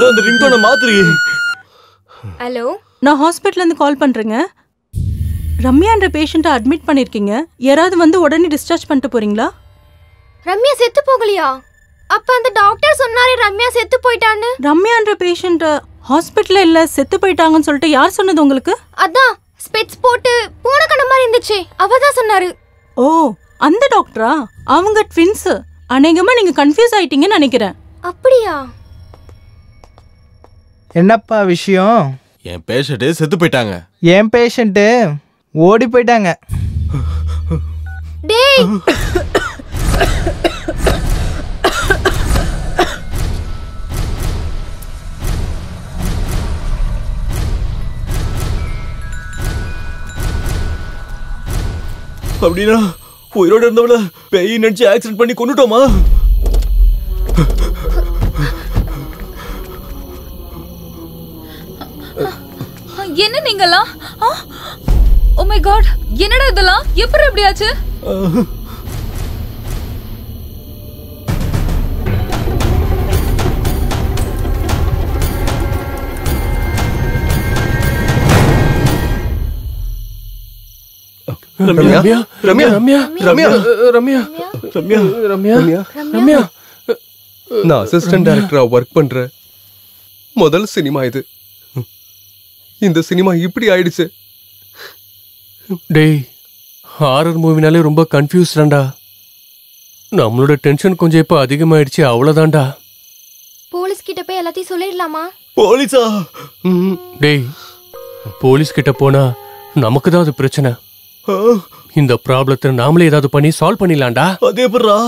அந்த ரிங்டோனை மாத்துறீ.
ஹலோ,
நான் ஹாஸ்பிட்டல்ல இருந்து கால் பண்றேங்க. ரம்யான்ற பேஷண்ட்டை அட்மிட் பண்ணிருக்கீங்க. யாராவது வந்து உடனே டிஸ்சார்ஜ் பண்ணிட்டு போறீங்களா?
ரம்யா செத்து போகலையா? அப்ப அந்த டாக்டர் சொன்னாரே ரம்யா செத்து போயிட்டான்னு.
ரம்யான்ற பேஷண்ட் ஹாஸ்பிட்டல்ல இல்ல செத்து போயிட்டாங்கன்னு சொல்லிட்டு யார் சொன்னது உங்களுக்கு?
அதான் ஸ்பெட்ஸ் போட்டு பூனை கண்ண மாதிரி இருந்துச்சு, அவதான் சொன்னாரு.
ஓ அந்த டாக்டரா? அவங்க ட்வின்ஸ். அநேகமா நீங்க கன்ஃபியூஸ் ஆயிட்டீங்கன்னு நினைக்கிறேன்.
அப்படியா?
என்னப்பா விஷயம்?
என் பேஷண்ட் செத்து போயிட்டாங்க.
என் பேஷண்ட் ஓடி போயிட்டாங்க.
டேய்
அப்படின்னா உயிரோட இருந்தவள பேய் நினைச்சு ஆக்சிடென்ட் பண்ணி கொண்டுட்டோமா?
என்ன நீங்கலாம்? ஓ மை காட், என்னடா இதெல்லாம்? எப்படி இப்படி ஆச்சு?
ரம்யா ரம்யா ரம்யா ரம்யா ரம்யா ரம்யா ரம்யா ரம்யா நான் அசிஸ்டன்ட் டைரக்டரா ஒர்க் பண்றேன். முதல் சினிமா இது. இந்த சினிமா இப்படி ஆயிடுச்சு. டேய் ஹாரர் மூவினாலே ரொம்ப கன்ஃபியூஸ்டா. நம்மளோட டென்ஷன் கொஞ்சம் இப்ப அதிகமாயிடுச்சு, அவ்வளவுதான்டா.
போலீஸ் கிட்ட போய் எல்லாத்தையும் சொல்லிடலாமா?
போலீஸா?
டேய், போலீஸ் கிட்ட போனா நமக்கு தான் அது பிரச்சனை. இந்த ப்ராப்ளத்தை நாமளே ஏதாவது பண்ணி சால்வ் பண்ணிடலாம்டா.
அதே எப்படிடா?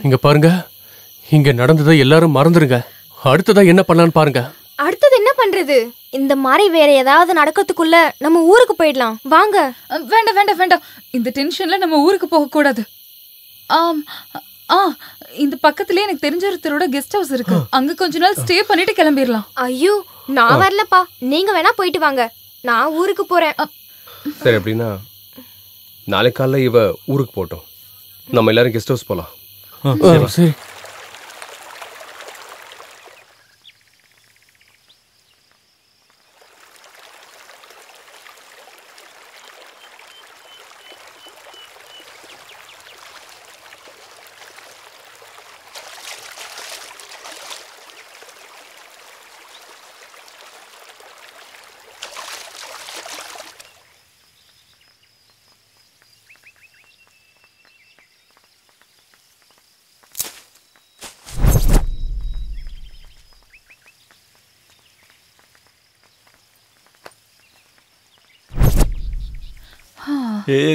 இங்க பாருங்க, இங்க நடந்ததை எல்லாரும் மறந்துருங்க. அடுத்ததா என்ன பண்ணலான்னு பாருங்க.
அடுத்தது என்ன பண்றது? இந்த மாதிரி வேற ஏதாவது நடக்கிறதுக்குள்ள நம்ம ஊருக்கு போயிடலாம் வாங்க.
வேண்டாம் வேண்டாம் வேண்டாம், இந்த டென்ஷன்ல நம்ம ஊருக்கு போக கூடாது. இந்த பக்கத்துலயே எனக்கு தெரிஞ்ச ஒருத்தரோட கெஸ்ட் ஹவுஸ் இருக்கு, அங்க கொஞ்ச நாள் ஸ்டே பண்ணிட்டு கிளம்பிடலாம்.
ஐயோ, நான் வரலப்பா, நீங்க வேணா போயிட்டு வாங்க, நான் ஊருக்கு போறேன்.
சரி, அப்படின்னா நாளைக்கு காலைல இவ ஊருக்கு போட்டோம், நம்ம எல்லாரும் கெஸ்ட் ஹவுஸ் போலாம்.
சரி.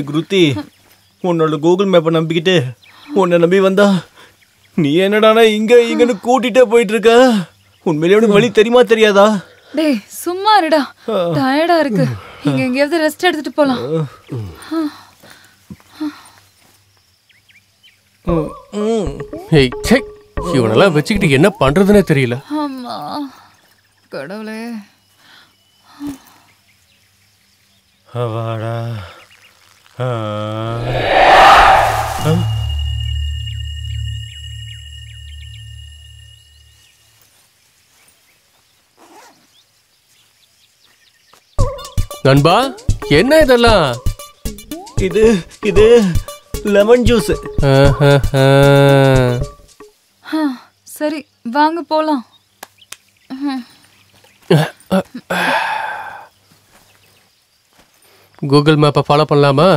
குருத்தி, உன்னோட கூகுள் மேப்பை நம்பிக்கிட்டு உன்னை நம்பி வந்தா நீ என்னடானா இங்கன்னு கூட்டிட்டே போயிட்டு இருக்க. உண்மையிலே உனக்கு வழி தெரியுமா தெரியாதா?
டேய் சும்மா இருடா, டயர்டா இருக்கு, இங்க எங்கேயாவது ரெஸ்ட் எடுத்துட்டு போலாம்.
இவனெல்லாம் வச்சுக்கிட்டு என்ன பண்றதுன்னே தெரியல.
ஆமா கடவுளே.
அவாடா.
நண்பா, என்ன இதெல்லாம்?
இது லெமன் ஜூஸ்.
சரி வாங்க போலாம்.
கூகுள் மேப்பை ஃபாலோ பண்ணலாமா?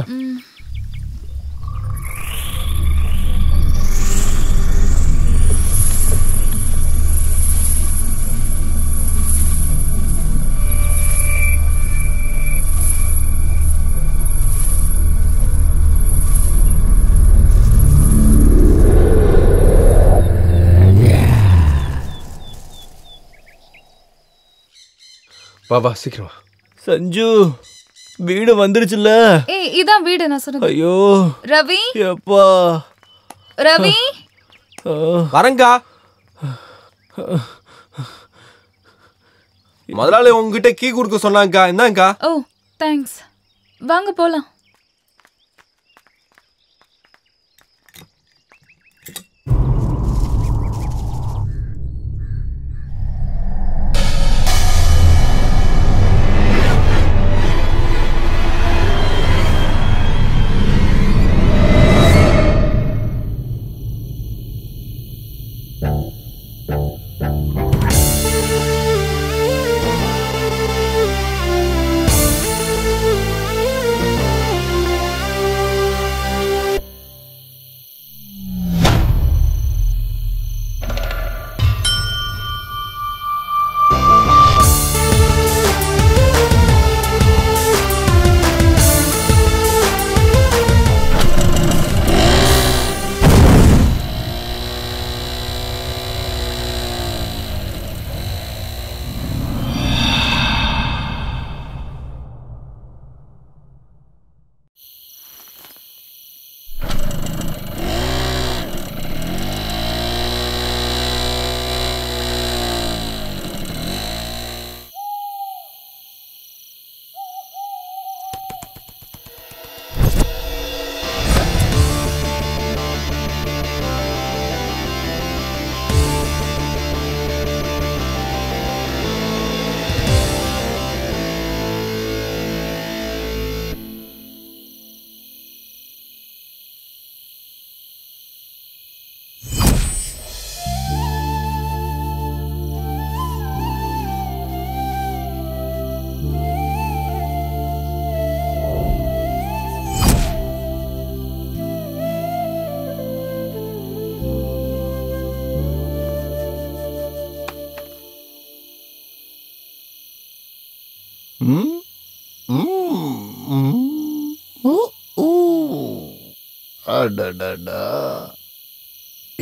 வா சீக்கிரம்.
சஞ்சு, வீடு வந்துருச்சுல்ல?
ஏய் இதான் வீடு நான் சொன்னது.
ஐயோ
ரவி,
எப்பா
ரவி
வரங்கா. முதலாளி உங்ககிட்ட கீ கொடுக்க சொன்னாங்கக்கா, என்னங்கா?
ஓ தேங்க்ஸ், வாங்க போலாம்.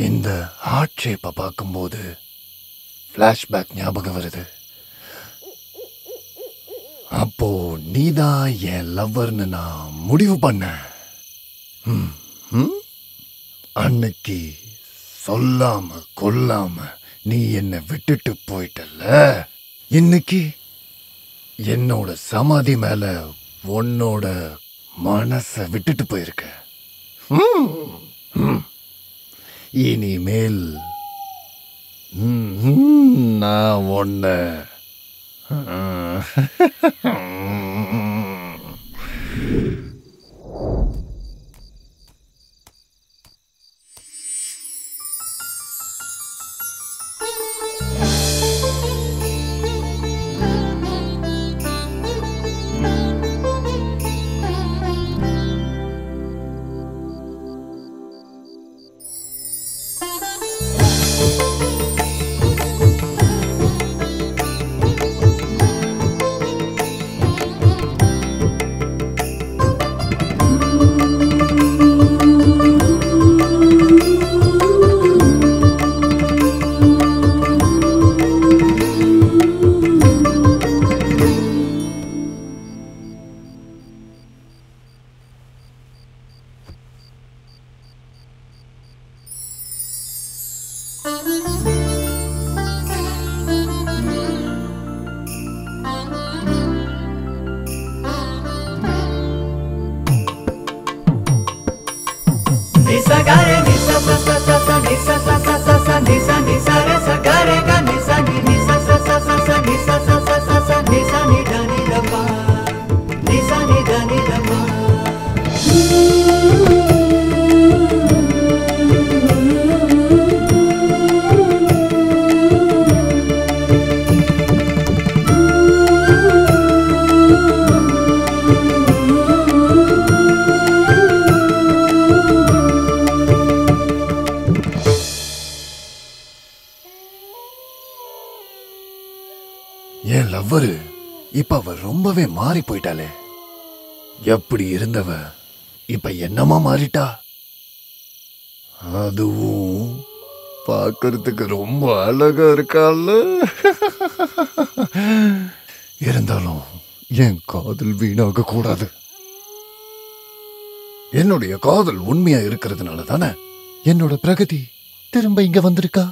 இந்த ஹார்ட் ஷேப்பை பார்க்கும்போது ஃப்ளாஷ்பேக் ஞாபகம் வருது. அப்போ நீதான் என் லவ்வர்னு நான் முடிவு பண்ணேன். அன்னைக்கு சொல்லாம கொல்லாம நீ என்னை விட்டுட்டு போயிட்டல்ல, இன்னைக்கு என்னோட சமாதி மேல உன்னோட மனச விட்டுட்டு போயிருக்க. இனிமேல் நான் உன்ன என் லவ்வரு இப்ப அவ ரொம்பவே மாறி போயிட்டாளே. எப்படி இருந்தவ இப்ப என்னமா மாறிட்டா. அதுவும் பார்க்கறதுக்கு ரொம்ப அழகா இருக்கால. இருந்தாலும் என் காதல் வீணாக கூடாது. என்னுடைய காதல் உண்மையா இருக்கிறதுனால தானே என்னோட பிரகதி திரும்ப இங்க வந்திருக்கா.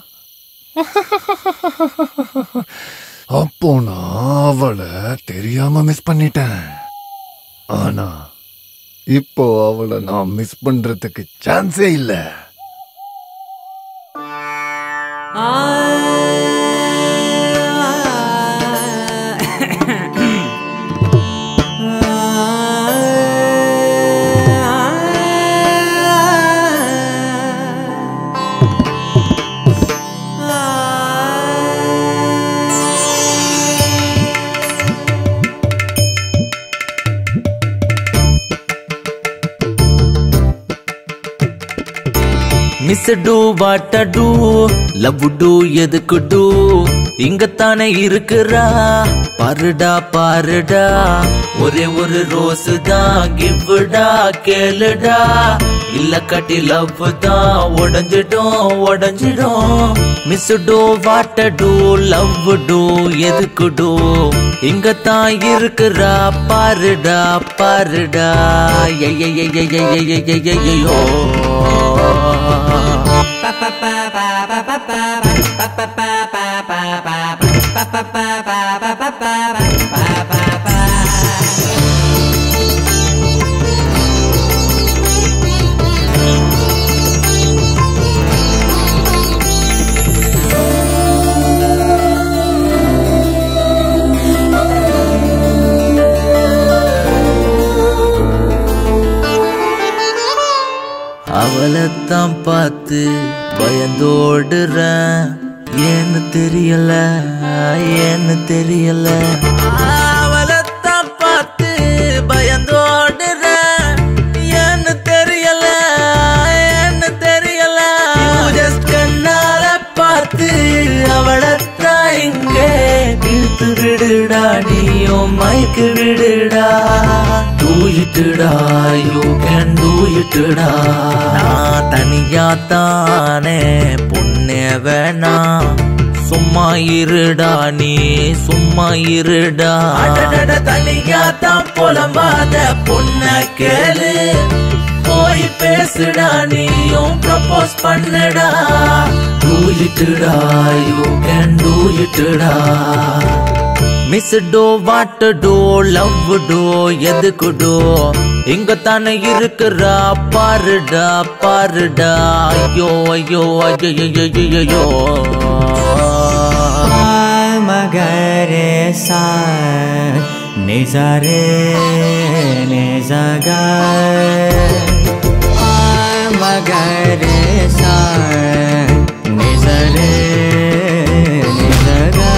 அப்போ நான் அவளை தெரியாம மிஸ் பண்ணிட்டேன். ஆனா இப்போ அவளை நான் மிஸ் பண்றதுக்கு சான்ஸே இல்ல.
Miss two what two love two எதுக்கு டூ இங்கத்தானே இருக்குறா பாருடா பாருடா ஒரே ஒரு ரோஸ் தான் கிவ்டா கேளுடா இல்ல கட்டி லவ் தான் உடஞ்சிடும் உடஞ்சிடும். Miss two what two love two எதுக்கு டூ இங்கத்தான் இருக்குறா பாருடா பாருடா ஐயோ. அவளைத்தான் பார்த்து பயந்தோடுறேன். ஏன்னு தெரியல ஏன்னு தெரியல. அவளைத்தான் பார்த்து பயந்தோடுறேன். ஏன்னு தெரியல ஏன்னு தெரியல. கண்ணால பார்த்து அவளைத்தான் இங்கே இழுத்து விடுடா விடுடா நீயும் மைக்கு விடுடா Do itடா you can do itடா நான் தனியா தானே பொண்ணே வேணா சும்மா இருடா நீ சும்மா இருடா அடடட தனியா தான் புலம்பாத பொண்ண கேளு போய் பேசுடா நீயும் ப்ரப்போஸ் பண்ணுடா Do itடா you can do itடா miss do what do love do எதுக்கு டோ இங்க தானே இருக்குறா பாருடா பாருடா ஐயோ ஐயோ ஐயோ ஐயோ
மகரே சா நிசரே நிசகா மகரே சா நிசரே நிசகா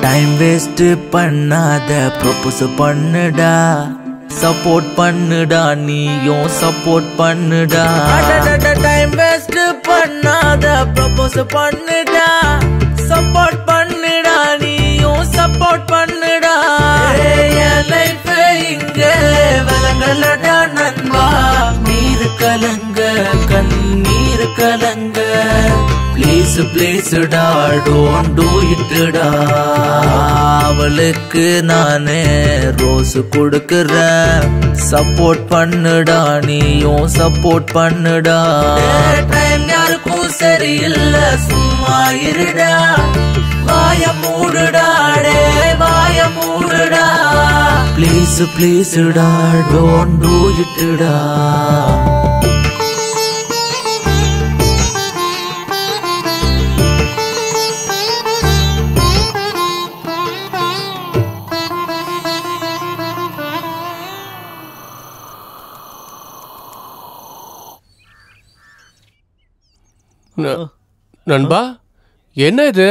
டைம் வேஸ்ட் பண்ணாத ப்ரொபோஸ் பண்ணுடா சப்போர்ட் பண்ணுடா நீயும் சப்போர்ட் பண்ணுடா டைம் வேஸ்ட் பண்ணாத ப்ரொபோஸ் பண்ணுடா சப்போர்ட் பண்ணுடா நீயும் சப்போர்ட் பண்ணுடா என் லைஃப் இங்க விலங்கலடா நண்பா நீர் கலங்க கண்ணீர் கலங்க ப்ளீஸ் ப்ளீஸ்டா டோன்ட் டூ இட்டா அவளுக்கு நானே ரோஸ் கொடுக்குறேன் சப்போர்ட் பண்ணுடா நீயும் சப்போர்ட் பண்ணுடா டைம் யாருக்கும் சரியில்லை சும்மா இருடா வாய மூடுடா டே வாய மூடுடா ப்ளீஸ் ப்ளீஸ்டா டோன்ட் டூ இட்டா
நண்பா என்ன இது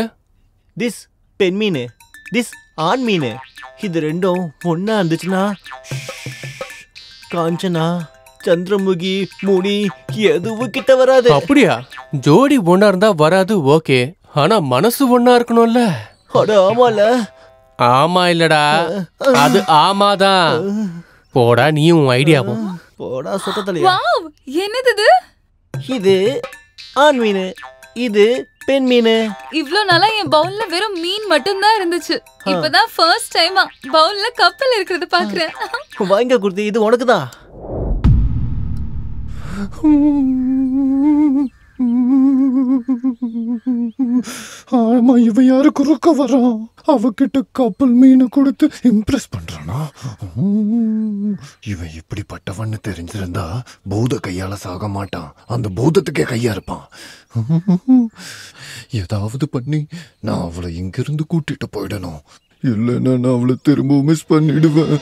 திஸ் பெண் மீன் திஸ் ஆண் மீன் இது ரெண்டும் ஒண்ணா இருந்துச்சுன்னா காஞ்சனா சந்திரமுகி முனி எதுவும் கிட்ட வராது
அப்படியா ஜோடி ஒண்ணா இருந்தா வராது ஓகே ஆனா மனசு ஒண்ணா இருக்கணும்ல
அட ஆமால
ஆமா இல்லடா அது ஆமாதான் போடா நீயும் ஐடியாவும்
போடா சொத்தலையா
வாவ் என்னது
இது ஆண் மீன் இது பெண் மீன்
இவ்ளோ நாளா என் பவுல்ல வெறும் மீன் மட்டும் தான் இருந்துச்சு இப்பதான் ஃபர்ஸ்ட் டைமா பவுல்ல கப்பல் இருக்கிறது பாக்குறேன்
வாங்க குர்த்தி இது உனக்கு தான்
ஆமா இவன் யாரு குறுக்க வரான் அவகிட்ட கப்பல் மீன் கொடுத்து இம்ப்ரெஸ் பண்றானா இவன் இப்படிப்பட்டவன்னு தெரிஞ்சிருந்தா பூத கையால சாக மாட்டான் அந்த பூதத்துக்கே கையா இருப்பான் ஏதாவது பண்ணி நான் அவளை இங்கிருந்து கூட்டிட்டு போயிடணும் இல்லைன்னா நான் அவளை திரும்ப மிஸ் பண்ணிடுவேன்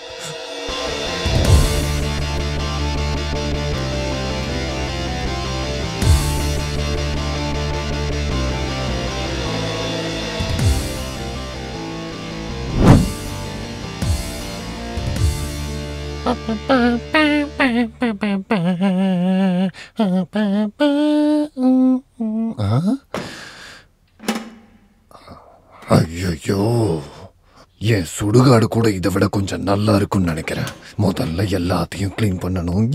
ஐயோ என் சுடுகாடு கூட இதை விட கொஞ்சம் நல்லா இருக்கும்னு நினைக்கிறேன் முதல்ல எல்லாத்தையும் கிளீன் பண்ணணும்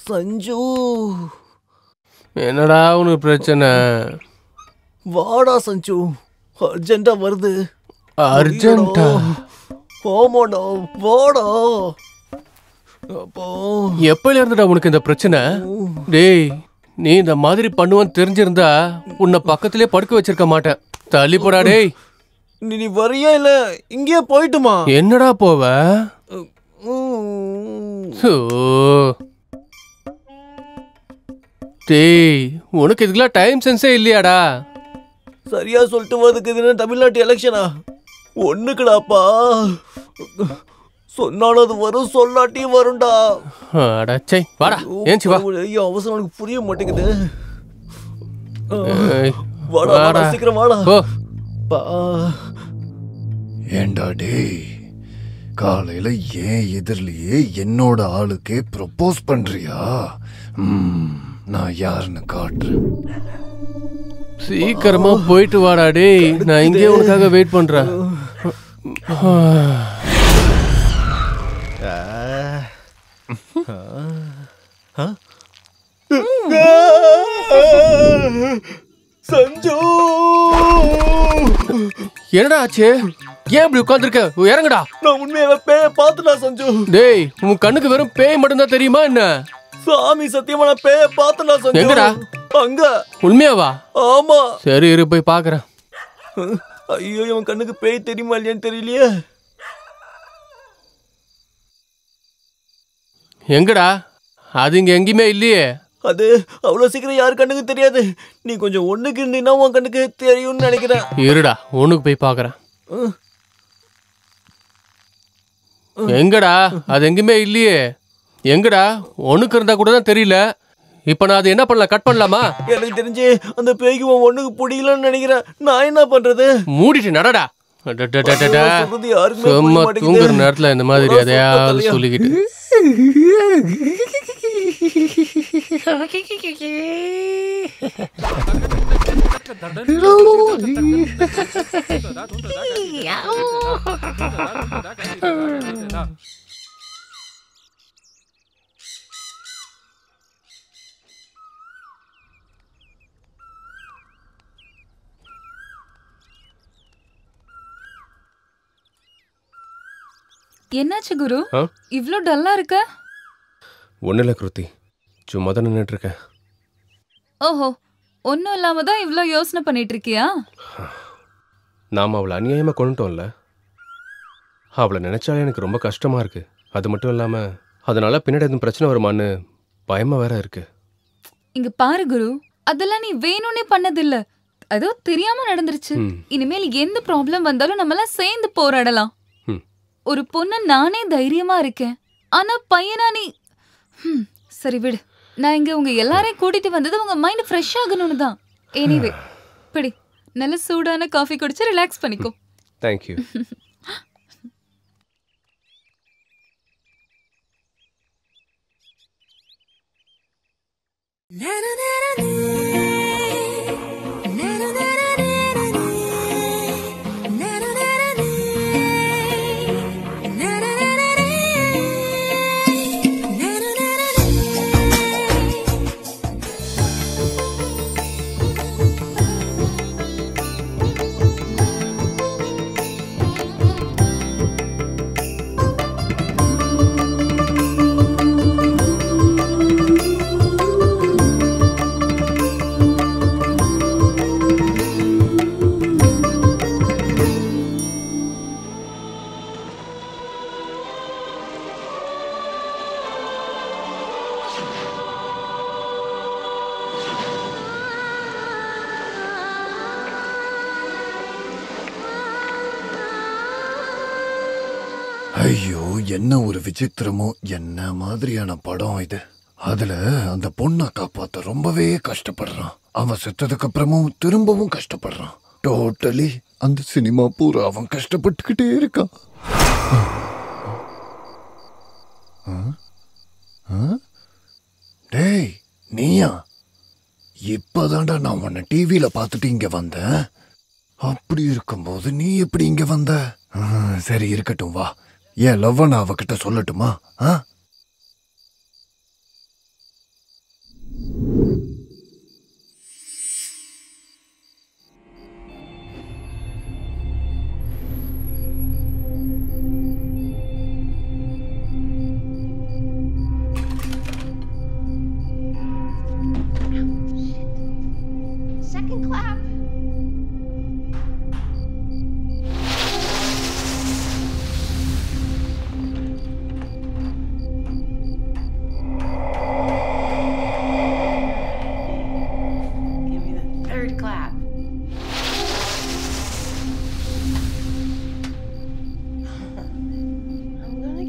சஞ்சு
என்னடா உனக்கு பிரச்சனை
வாடா சஞ்சு அர்ஜென்ட்டா வருது
அர்ஜென்ட்டா
ஆமாடா வாடா
எப்பல இருந்துடா உனக்கு இந்த பிரச்சனை டேய் நீ இந்த மாதிரி பண்ணுவேன்னு தெரிஞ்சிருந்தா உன்னை பக்கத்திலே படுக்க வச்சிருக்க மாட்டேன் தள்ளி போடா டேய்
நீ வரியா இல்ல இங்கேயே போயிட்டுமா?
என்னடா போவ? டேய், உனக்கு இதுக்கெல்லாம் டைம் சென்ஸே இல்லையாடா?
சரியா சொல்லிட்டு வரதுக்கு இது தமிழ்நாட்டு எலெக்ஷனா? ஒண்ணுக்குடாப்பா. சொன்னாலும் அது வரும், சொல்லாட்டியும் வரும்டா.
அடச்சை, வாடா, ஏஞ்சி வா.
ஐயோ, அவசரம் எனக்கு புரிய மாட்டேங்குது. வாடா, சீக்கிரம் வாடா.
ஏண்டா டேய், காலையில ஏன் எதிரிலேயே என்னோட ஆளுக்கே ப்ரொபோஸ் பண்றியா? நான் யாருன்னு காட்டுறேன்.
சீக்கிரமா போயிட்டு வாடா டேய், நான் இங்கே உனக்காக வெயிட் பண்றேன்.
சஞ்சு,
என்னடா ஆச்சு? ஏன் இப்படி உட்கார்ந்திருக்க? இறங்குடா.
நான் உண்மையாவே பேய பாத்துட்டா சஞ்சு.
டேய், உன் கண்ணுக்கு வெறும் பேய் மட்டும் தான் தெரியுமா என்ன?
சாமி சத்தியமா நான் பேய பாத்துட்டா சஞ்சு.
எங்கடா?
அங்க.
உண்மையாவா?
ஆமா.
சரி, இரு போய் பாக்குறேன்.
ஐயோ, இவன் கண்ணுக்கு பேய் தெரியுமா இல்லையான்னு தெரியலையே.
எங்கடா? அது இங்க எங்கேயுமே இல்லையே.
அது அவ்வளவு சீக்கிரம் யாரு கண்ணுக்கு தெரியாது. நீ கொஞ்சம் ஒண்ணுக்கு இருந்தீங்கன்னா உன் கண்ணுக்கு தெரியும்னு நினைக்கிறேன்.
இருடா, ஒண்ணுக்கு போய் பாக்குறேன். எங்கடா? அது எங்கேயுமே இல்லையே. எங்கடா? ஒண்ணுக்கு இருந்தா கூட தான் தெரியல. இப்ப நான் அது என்ன பண்ணலாம்? கட் பண்ணலாமா?
எனக்கு தெரிஞ்சு அந்த பேய்க்கு உன் ஒண்ணுக்கு பிடிக்கலன்னு நினைக்கிறேன். நான் என்ன பண்றது?
மூடிட்டு நடடா. சும்மா தூங்குற நேரத்துல இந்த மாதிரி எதையாவது சொல்லிக்கிட்டு.
என்னாச்சு குரு, இவ்ளோ டல்லா இருக்க?
ஒன்னும் இல்ல கிருத்தி, சும்மா தான் நின்னுட்டு இருக்கேன்.
ஓஹோ, ஒன்னும் இல்லாம தான் இவ்ளோ யோசனை பண்ணிட்டு இருக்கியா?
நாம அவளை அநியாயமா கொண்டுட்டோம்ல. அவளை நினைச்சாலே எனக்கு ரொம்ப கஷ்டமா இருக்கு. அது மட்டும் இல்லாம அதனால பின்னாடி எதுவும் பிரச்சனை வருமான்னு பயமா வேற இருக்கு.
இங்க பாரு குரு, அதெல்லாம் நீ வேணும்னே பண்ணதில்ல. அதோ தெரியாம நடந்துருச்சு. இனிமேல் எந்த ப்ராப்ளம் வந்தாலும் நம்ம எல்லாம் சேர்ந்து போராடலாம். ஒரு பொண்ணு நானே தைரியமா இருக்கேன். ஆனா பையனா நீ... சரி விடு. நான் இங்க உங்க எல்லாரையும் கூட்டிட்டு வந்தது உங்க மைண்ட் ஃப்ரெஷ் ஆகணும்னு தான். எனிவே, பிடி, நல்ல சூடான காஃபி குடிச்சு ரிலாக்ஸ் பண்ணிக்கோ.
தேங்க்யூ.
ஐயோ, என்ன ஒரு விசித்திரமோ. என்ன மாதிரியான படம் இது? அதுல அந்த பொண்ணை காப்பாத்த ரொம்பவே கஷ்டப்படுறான். அவன் செத்ததுக்கு அப்புறமும் திரும்பவும் கஷ்டப்படுறான். டோட்டலி அந்த சினிமா பூரா அவன் கஷ்டப்பட்டுக்கிட்டே இருக்கான். டேய், நீயா? இப்பதான்டா நான் உன்னை டிவியில பார்த்துட்டு இங்க வந்தேன். அப்படி இருக்கும்போது நீ எப்படி இங்க வந்த? சரி இருக்கட்டும், வா. ஏன் லவ்வ நான் அவகிட்ட சொல்லட்டுமா?
Second clap.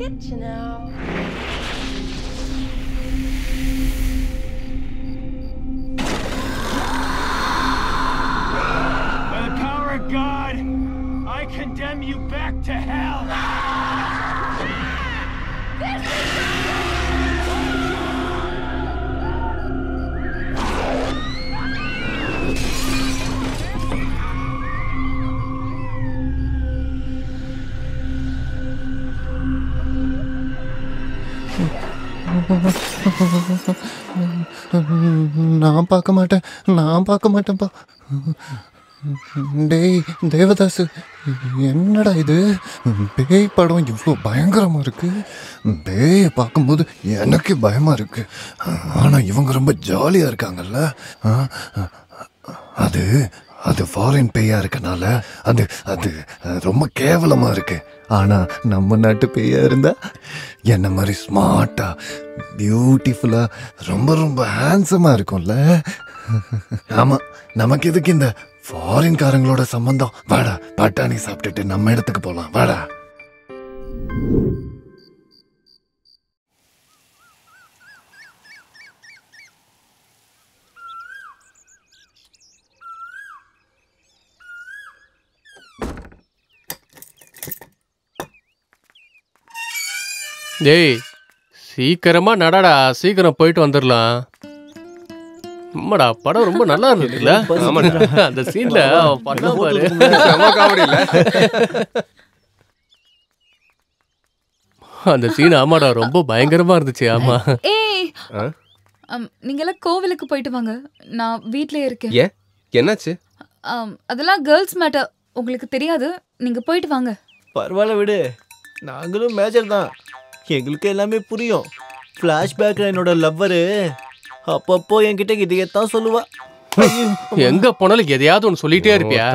get you now.
By the power of God, I condemn you back to hell.
நான் பார்க்க மாட்டேன்ப்பா. டேய் தேவதாசு, என்னடா இது? பேய் படம் இவ்வளோ பயங்கரமா இருக்கு. பேயை பார்க்கும்போது எனக்கு பயமா இருக்கு. ஆனா இவங்க ரொம்ப ஜாலியா இருக்காங்கல்ல. அது அது ஃபாரின் பேயா இருக்கனால அது அது ரொம்ப கேவலமா இருக்கு. ஆனா நம்ம நாட்டு பேயா இருந்தா என்ன மாதிரி ஸ்மார்ட்டா பியூட்டிஃபுல்லா ரொம்ப ரொம்ப ஹேண்ட்ஸமா இருக்கும்ல. ஆமா, நமக்கு எதுக்கு இந்த ஃபாரின்காரங்களோட சம்பந்தம்? வாடா, பட்டாணி சாப்பிட்டுட்டு நம்ம இடத்துக்கு போலாம். வாடா.
டேய் சீக்கிரமா நடடா, சீக்கிரம் போயிட்டு வந்துடலாம். அம்மாடா, படம் ரொம்ப நல்லா இருந்ததுல. அந்த சீன்ல பண்ண பாரு, அந்த சீன் ஆமாடா ரொம்ப பயங்கரமா இருந்துச்சு. ஆமா.
ஏய் நீங்க எல்லாம் கோவிலுக்கு போயிட்டு வாங்க, நான் வீட்லயே இருக்கேன்.
ஏன், என்னாச்சு?
அதெல்லாம் கேர்ள்ஸ் மேட்டர், உங்களுக்கு தெரியாது. நீங்க போயிட்டு வாங்க.
பரவாயில்ல விடு, நாங்களும் மேஜர் தான், எங்களுக்கு எல்லாமே புரியும். ஃப்ளாஷ்பேக்கில் என்னோட லவ்வரு அப்பப்போ என்கிட்ட இதையத்தான் சொல்லுவா.
எங்க போனாலும் எதையாவது ஒன்று சொல்லிட்டே இருப்பியா?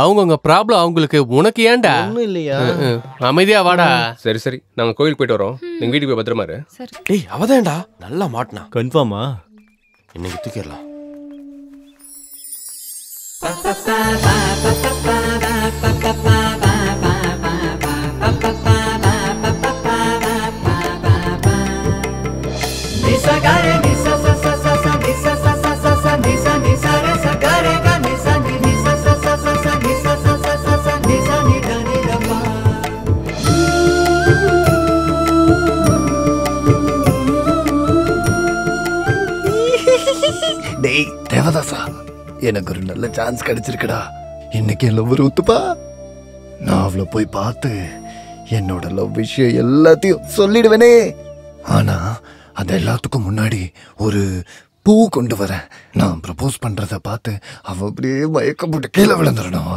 அவங்கவுங்க ப்ராப்ளம் அவங்களுக்கு, உனக்கு ஏன்டா?
ஒன்றும் இல்லையா?
அமைதியா வாடா.
சரி சரி, நாங்கள் கோயிலுக்கு போயிட்டு வரோம். நீங்கள் வீட்டுக்கு போய் பத்திரமா இரு.
டேய் அவதான்டா நல்லா மாட்டினா.
கன்ஃபார்மா?
இன்னைக்கு தூக்கிடலாம்.
டேய் தேவதாசா, எனக்கு ஒரு நல்ல சான்ஸ் கிடைச்சிருக்குடா. இன்னைக்கு என் லவ் ஒத்துப்பா. நான் அவளை போய் பார்த்து என்னோட லவ் விஷயம் எல்லாத்தையும் சொல்லிடுவேனே. ஆனா அது எல்லாத்துக்கும் முன்னாடி ஒரு பூ கொண்டு வரேன். நான் ப்ரப்போஸ் பண்றத பார்த்து அவ அப்படியே மயக்கம் போட்டு கீழே விழுந்துடணும்.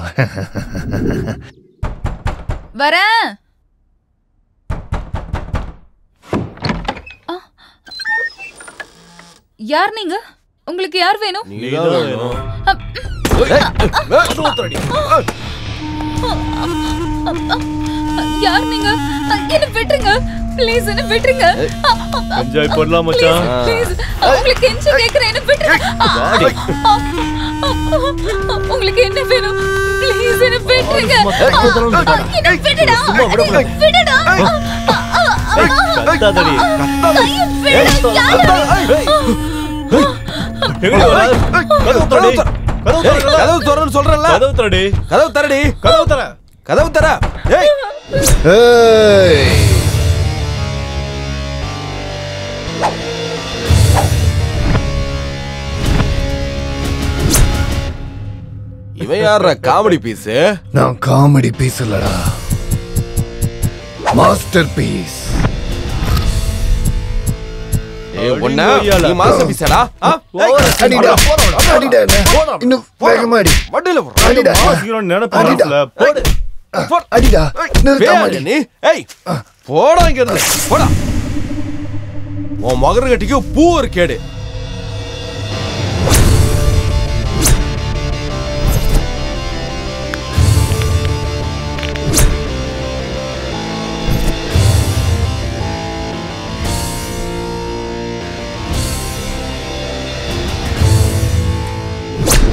வரேன். யார் நீங்க? உங்களுக்கு யார் வேணும்? யார் நீங்க? என்ன விட்டுருங்க ப்ளீஸ், என்ன விட்டுருங்க.
என்ஜாய் பண்ணலாம் மச்சான்.
ப்ளீஸ், உங்களுக்கு கெஞ்சி கேக்குறேன், என்ன விட்டுருங்க. உங்களுக்கு என்ன வேணும்? ப்ளீஸ் என்ன விட்டுருங்க. என்ன விடுடா, விடுடா.
கத்தாதடி,
கதவு தரன்னு சொல்றேன்ல.
கதவு தரடி,
கதவு தரடி,
கதவு தர,
கதவு தர. ஏய் இவன் யாரா காமெடி பீஸ்?
நான் காமெடி பீஸ் இல்லடா, மாஸ்டர் பீஸ்.
ஒண்ணா நீ மாஸ்டர் பீஸ்டா?
அடிடா அடிடா, இன்னும் வேகமா அடி.
வண்டில
அடிடா,
நினைப்பாடல போடு.
அடிடா, நிறுத்தாம அடி.
நீ ஏய் போடா இங்க இருந்து, போடா. உன் மகர கட்டிக்கு பூ ஒரு கேடு.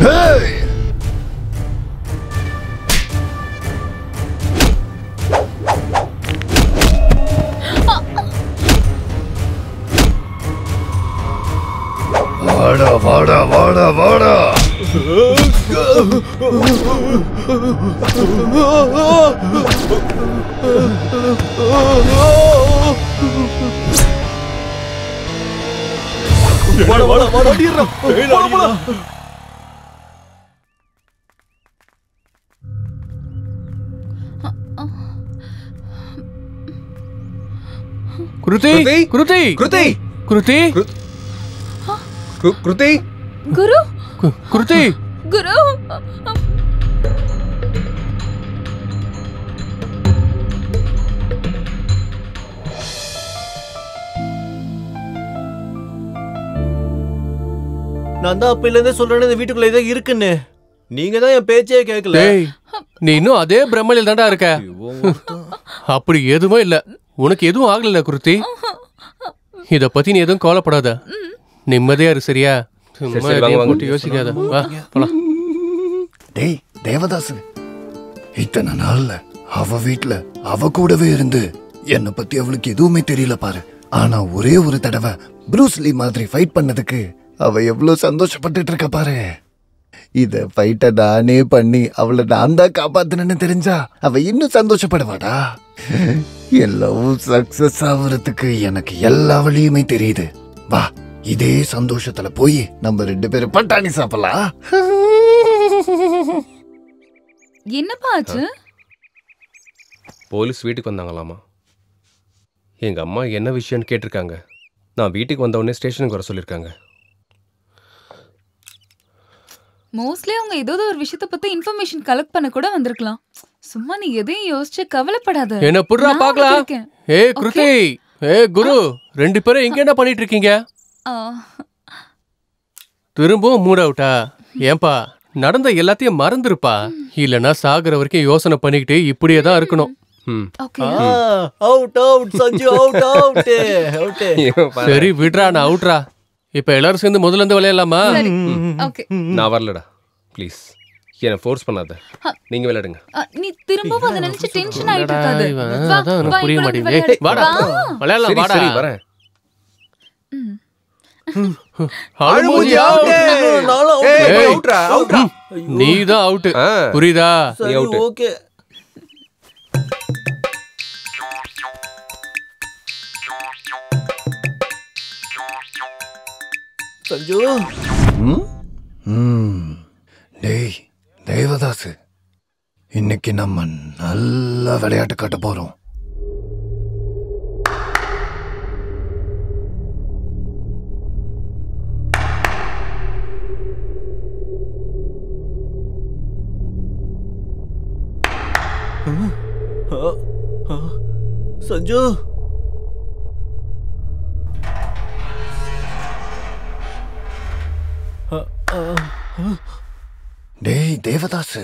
Hey! வாடா வாடா வாடா வாடா
வாடா வாடா வாடா அடிறா போடா போடா
குருதி குருதி
குருதி
குருதி
குருதி
குரு
குருதி
குரு
நான் தான் அப்பையில இருந்தே சொல்றேன் இந்த வீட்டுக்குள்ள ஏதோ இருக்குன்னு. நீங்க தான் என் பேச்சே கேட்கல.
டேய் நீ இன்னும் அதே பிரம்மலில் தான்டா இருக்க. அப்படி எதுவுமே இல்ல. உனக்கு எதுவும் ஆகல குருதி. இத பத்தி நீ எதுவும் கவலைப்படாத. நிம்மதியா இரு சரியா? யோசிக்காத. வா போலாம்.
டேய் தேவதாஸ், இத்தனை நாள்ல அவ வீட்டுல அவ கூடவே இருந்து என்னை பத்தி அவளுக்கு எதுவுமே தெரியல பாரு. ஆனா ஒரே ஒரு தடவை ப்ரூஸ்லி மாதிரி ஃபைட் பண்ணதுக்கு அவ எவ்வளவு சந்தோஷப்பட்டுட்டு இருக்க பாரு. இத ஃபைட்ட நானே பண்ணி அவளை நான் தான் காப்பாத்தினு தெரிஞ்சா அவ இன்னும் சந்தோஷப்படுவாடா. எல்லாம் சக்சஸ் ஆகுறதுக்கு எனக்கு எல்லா வழியுமே தெரியுது. வா இதே சந்தோஷத்துல போய் நம்ம 2 பேரும் பட்டாணி சாப்பிடலாம்.
என்னப்பா ஆச்சு?
போலீஸ் வீட்டுக்கு வந்தாங்களாமா. எங்க அம்மா என்ன விஷயம்னு கேட்டிருக்காங்க. நான் வீட்டுக்கு வந்த உடனே ஸ்டேஷனுக்கு வர சொல்லியிருக்காங்க.
மோஸ்ட்லி அவங்க ஏதோ ஒரு விஷயத்தை பத்தி இன்ஃபர்மேஷன் கலெக்ட் பண்ண கூட வந்திருக்கலாம். சும்மா நீ எதையும் யோசிச்சு கவலைப்படாத.
என்ன புடுறா பார்க்கலாம். ஏய் குருதி, ஏய் குரு, 2 பேரும் இங்க என்ன பண்ணிட்டு இருக்கீங்க? திரும்பவும் மூட் அவுட்டா? ஏன்பா நடந்த எல்லாத்தையும் மறந்துருப்பா. இல்லனா சாகுற வரைக்கும் யோசனை பண்ணிக்கிட்டு இப்படியே தான் இருக்கணும்.
Out out Sanju out out out.
சரி விடுறா, நான் அவுட்ரா. இப்ப எல்லாரும் சேர்ந்து முதல்ல இருந்து விளையாடலாமா?
நான் வரலடா ப்ளீஸ். என்ன ஃபோர்ஸ் பண்ணாத. நீங்க விளையாடுங்க.
நீ திரும்பவும் அத நினைச்சு டென்ஷன் ஆயிட்டு இருக்காத.
அதான் புரிய மாட்டேங்குது. வாடா விளையாடலாம். வாடா
சரி வரேன்.
நீ தான் அவுட். புரியுதா?
நீ அவுட்.
ஓகே. சஞ்சு.
டேய் தேவதாஸ், இன்னைக்கு நம்ம நல்ல விளையாட்டு காட்ட போறோம்.
சஞ்சு
டேய் தேவதாஸ்,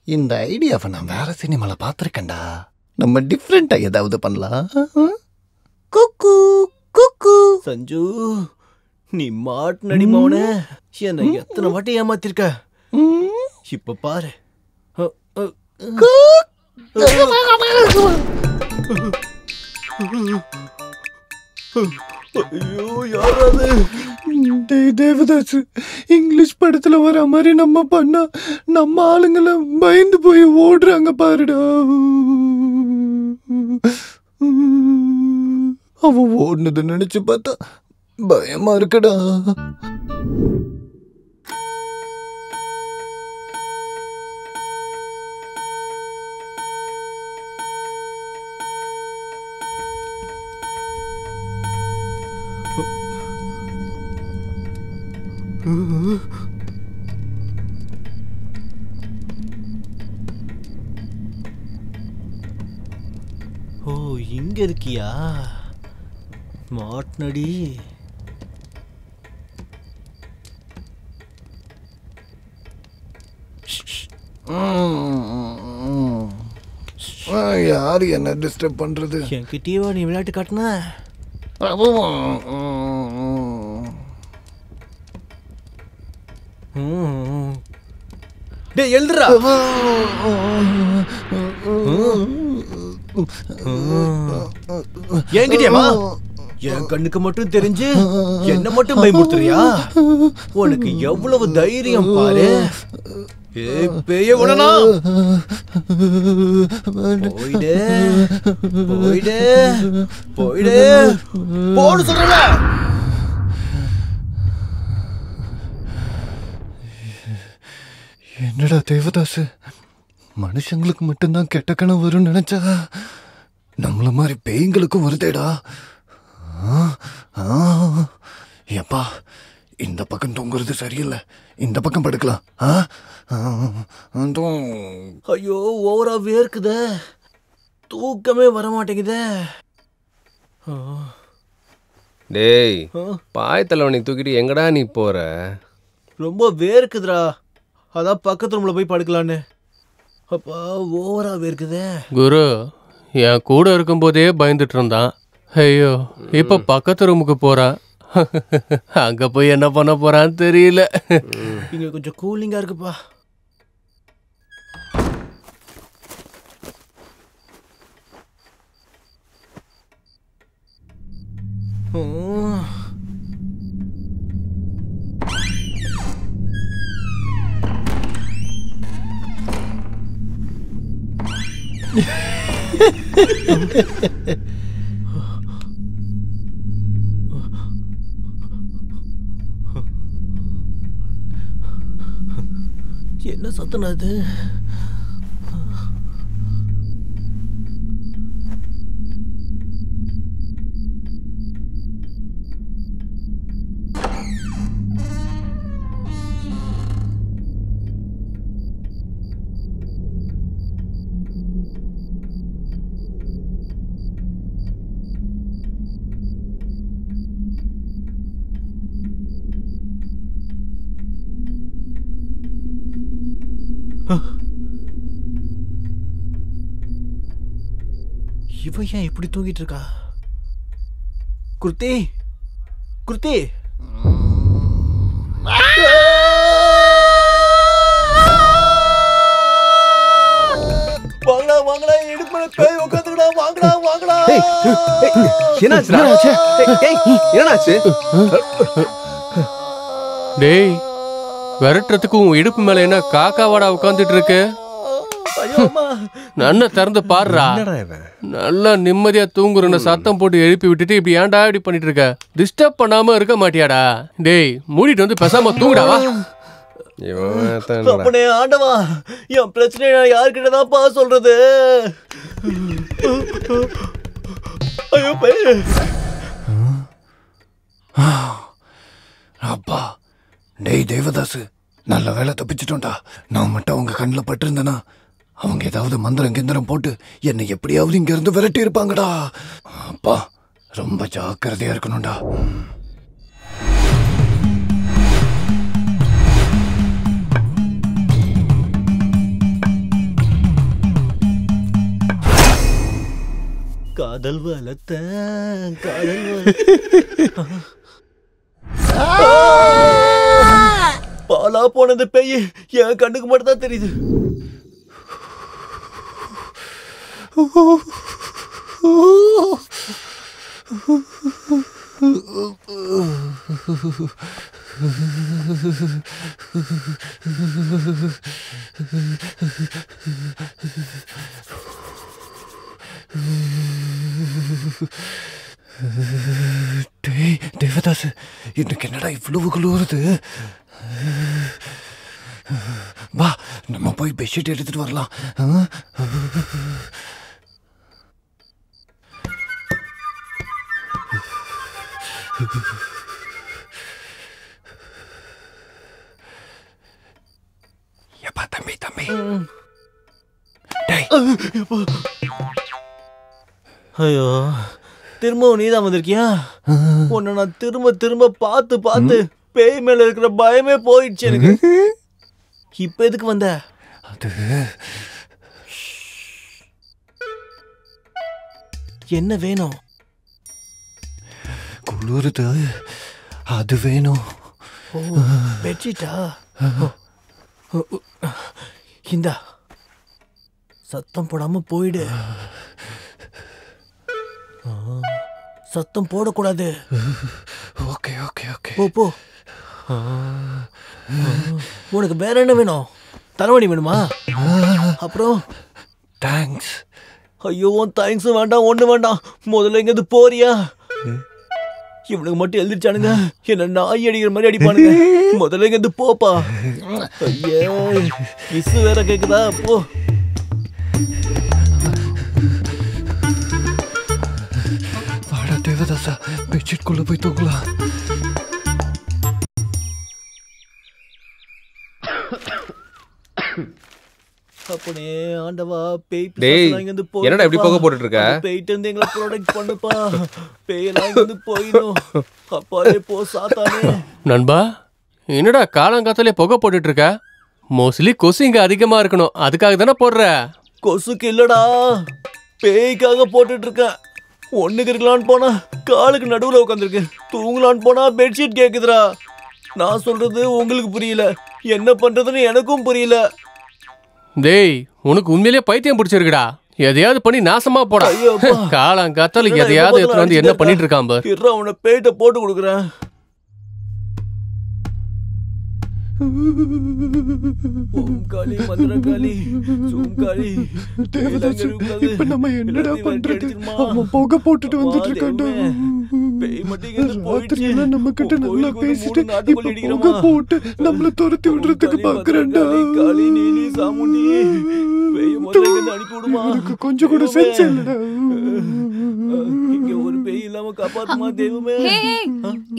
இந்த ஐடியாவை நான் வேற சினிமால பாத்திருக்கேன்டா. நம்ம டிஃப்ரெண்டா ஏதாவது பண்ணலாம்.
குக்கு குக்கு. சஞ்சு நீ மாட்டுனடி மௌன. என்ன எத்தனை வாட்டி ஏமாத்திருக்க. இப்ப பாரு. ஐயோ யாராவது.
டேய் தேவதாஸ், இங்கிலீஷ் படத்துல வர மாதிரி நம்ம பண்ணா நம்ம ஆளுங்களை பயந்து போய் ஓடுறாங்க பாருடா. அவன் ஓடுனது நினைச்சு பார்த்தா பயமா இருக்குடா.
ஓ இங்க இருக்கியா மாட்னடி.
யாரு என்ன டிஸ்டர்ப் பண்றது?
என்கிட்டயே நீ விளையாட்டு காட்டின. டேய் எழுதுடா. என்கிட்டயாமா? என் கண்ணுக்கு மட்டும் தெரிஞ்சு என்ன மட்டும் பயமுறுத்துறியா? உனக்கு எவ்வளவு தைரியம் பாரு. ஏய் பேய விடனா, போயிடு போயிடு போயிடு போன்னு சொல்றல.
என்னடா தேவதாஸ், மனுஷங்களுக்கு மட்டும்தான் கெட்ட கனவு வரும்னு நினைச்சா நம்மள மாதிரி பேய்களுக்கும் வருதேடா. எப்பா, இந்த பக்கம் தூங்குறது சரியில்லை, இந்த பக்கம் படுக்கலாம்.
ஐயோ ஓவரா வேர்க்குதே, தூக்கமே வர மாட்டேங்குதே.
டேய், பாய் தலைவனை தூக்கிட்டு எங்கடா நீ போற?
ரொம்ப வேர்க்குதுடா, அதான் பக்கத்து ரூம்ல போய் படுக்கலான்னு. அப்பா ஓவரா வேர்க்குதே.
குரு என் கூட இருக்கும்போதே பயந்துட்டு இருந்தான். ஐயோ இப்ப பக்கத்து ரூமுக்கு போறான். அங்க போய் என்ன பண்ண போறான்னு தெரியல.
இங்க கொஞ்சம் கூலிங்கா இருக்குப்பா. என்ன சத்தம் அது? இவ ஏன் இப்படி தூங்கிட்டு இருக்கா? குர்த்தி குர்த்தி, வாங்கடா வாங்கடா, இடுப்புல பேய் உட்காந்துடா, வாங்கடா வாங்கடா.
என்னாச்சு? என்னாச்சு?
டேய், விரட்டுறதுக்கு உன் இடுப்பு மேல என்ன காக்காவாடா உட்காந்துட்டு இருக்கு? நன்ன திறந்து பாடுறா. நல்லா நிம்மதியா தூங்குறன்னு சத்தம் போட்டு எழுப்பி விட்டுட்டு இப்படி ஏன்டா இப்படி பண்ணிட்டு இருக்க? டிஸ்டர்ப் பண்ணாம இருக்க மாட்டியாடா? டேய், மூடிட்டு வந்து பேசாம தூங்குடாவா.
அப்பனே ஆண்டவா, என் பிரச்சனை நான் யார்கிட்ட தான்ப்பா சொல்றது? ஐயோ பேய்.
அப்பா, டேய் தேவதாஸ், நல்ல வேலை தப்பிச்சிட்டோம்டா. நான் மட்டும் அவங்க கண்ணில் பட்டிருந்தேனா அவங்க ஏதாவது மந்திரம் கிந்திரம் போட்டு என்னை எப்படியாவது இங்க இருந்து விரட்டி இருப்பாங்கடா. அப்பா, ரொம்ப ஜாக்கிரதையா இருக்கணும்டா.
காதல் வளர்த்த காதல் பாலா போனது பேய் என் கண்ணுக்கு மட்டும் தான் தெரியுது.
தேவதாஸ், இன்னைக்கு என்னடா இவ்வளவு குளிருது? வா, நம்ம போய் பெட்ஷீட் எடுத்துட்டு வரலாம். எப்பா தம்பி தம்பி.
ஐயோ, திரும்பவும் நீதான் வந்திருக்கியா? உன்னை நான் திரும்ப திரும்ப பார்த்து பார்த்து பேய் மேல இருக்கிற பயமே போயிடுச்சு எனக்கு. இப்ப எதுக்கு வந்த?
அது
என்ன வேணும்?
குளிருது, அது வேணும்.
ஓ, பெட்ஷீட்டா? இந்தா, சத்தம் போடாம போயிடு. சத்தம் போடக்கூடாது.
ஓகே ஓகே ஓகே
போ போ. உனக்கு வேற என்ன வேணும்? தலைவணி வேணுமா? அப்புறம்
தேங்க்ஸ்.
ஐயோ தேங்க்ஸும் வேண்டாம், ஒண்ணு வேண்டாம். முதல்ல எங்கேருந்து போறியா? இவனுக்கு மட்டும் எழுதிச்சானுங்க, என்ன நாய் அடிக்கிற மாதிரி அடிப்பானுங்க. முதல்ல எங்கேருந்து போப்பா. ஐயோ மிஸ் வேற கேக்குதா? போ.
வாடா தேவதாசா, பெட்ஷீட் குள்ள போய் தூங்கலாம்.
அப்பனே ஆண்டவா, பேய்
டேய்,
பிசாசுலாம் இங்க இருந்து போய்.
என்னடா இப்படி புகை போட்டுட்டு இருக்க?
பேய்ட்டு இருந்து எங்களை ப்ரொடெக்ட் பண்ணுப்பா. பேயெல்லாம் இங்க இருந்து போயிடும். அப்பாலே போ சாத்தானே.
நண்பா, என்னடா காலங்காத்தாலே புகை போட்டுட்டு இருக்க? மோஸ்ட்லி கொசு இங்க அதிகமா இருக்கணும், அதுக்காக தானே போடுற?
கொசுக்கு இல்லடா, பேய்க்காக போட்டுட்டு இருக்கேன். ஒண்ணுக்கு இருக்கலான்னு போனா காலுக்கு நடுவுல உட்காந்துருக்கு. தூங்கலான்னு போனா பெட்ஷீட் கேக்குதுடா. நான் சொல்றது உங்களுக்கு புரியல, என்ன பண்றதுன்னு எனக்கும் புரியல.
டேய், உனக்கு உண்மையிலேயே பைத்தியம் பிடிச்சிருக்குடா. எதையாவது பண்ணி நாசமா போடா. காலங்காத்தால எதையாவது எடுத்து வந்து என்ன பண்ணிட்டு இருக்கான் பாரு.
இருடா, அவனை பேய்ட்ட போட்டு கொடுக்குறேன். ஓம் காளி மந்திரகாளி சூம்காளி.
தேவதாசு, இப்ப நம்ம என்னடா பண்றது? அவன் புகை போட்டுட்டு வந்துட்டு இருக்கான்டா. ராத்திரியெல்லாம் நம்ம கிட்ட நல்லா பேசிட்டு இப்ப புகை போட்டு நம்மள துரத்தி விடுறதுக்கு பாக்குறான்டா.
காளி நீலி சாமுண்டி, பேய் முதல்ல அனுப்பி விடுமா.
எனக்கு கொஞ்சம் கூட சென்ஸ் இல்லடா.
இங்க ஒரு பேய் இல்லாம காப்பாத்துமா தெய்வமே.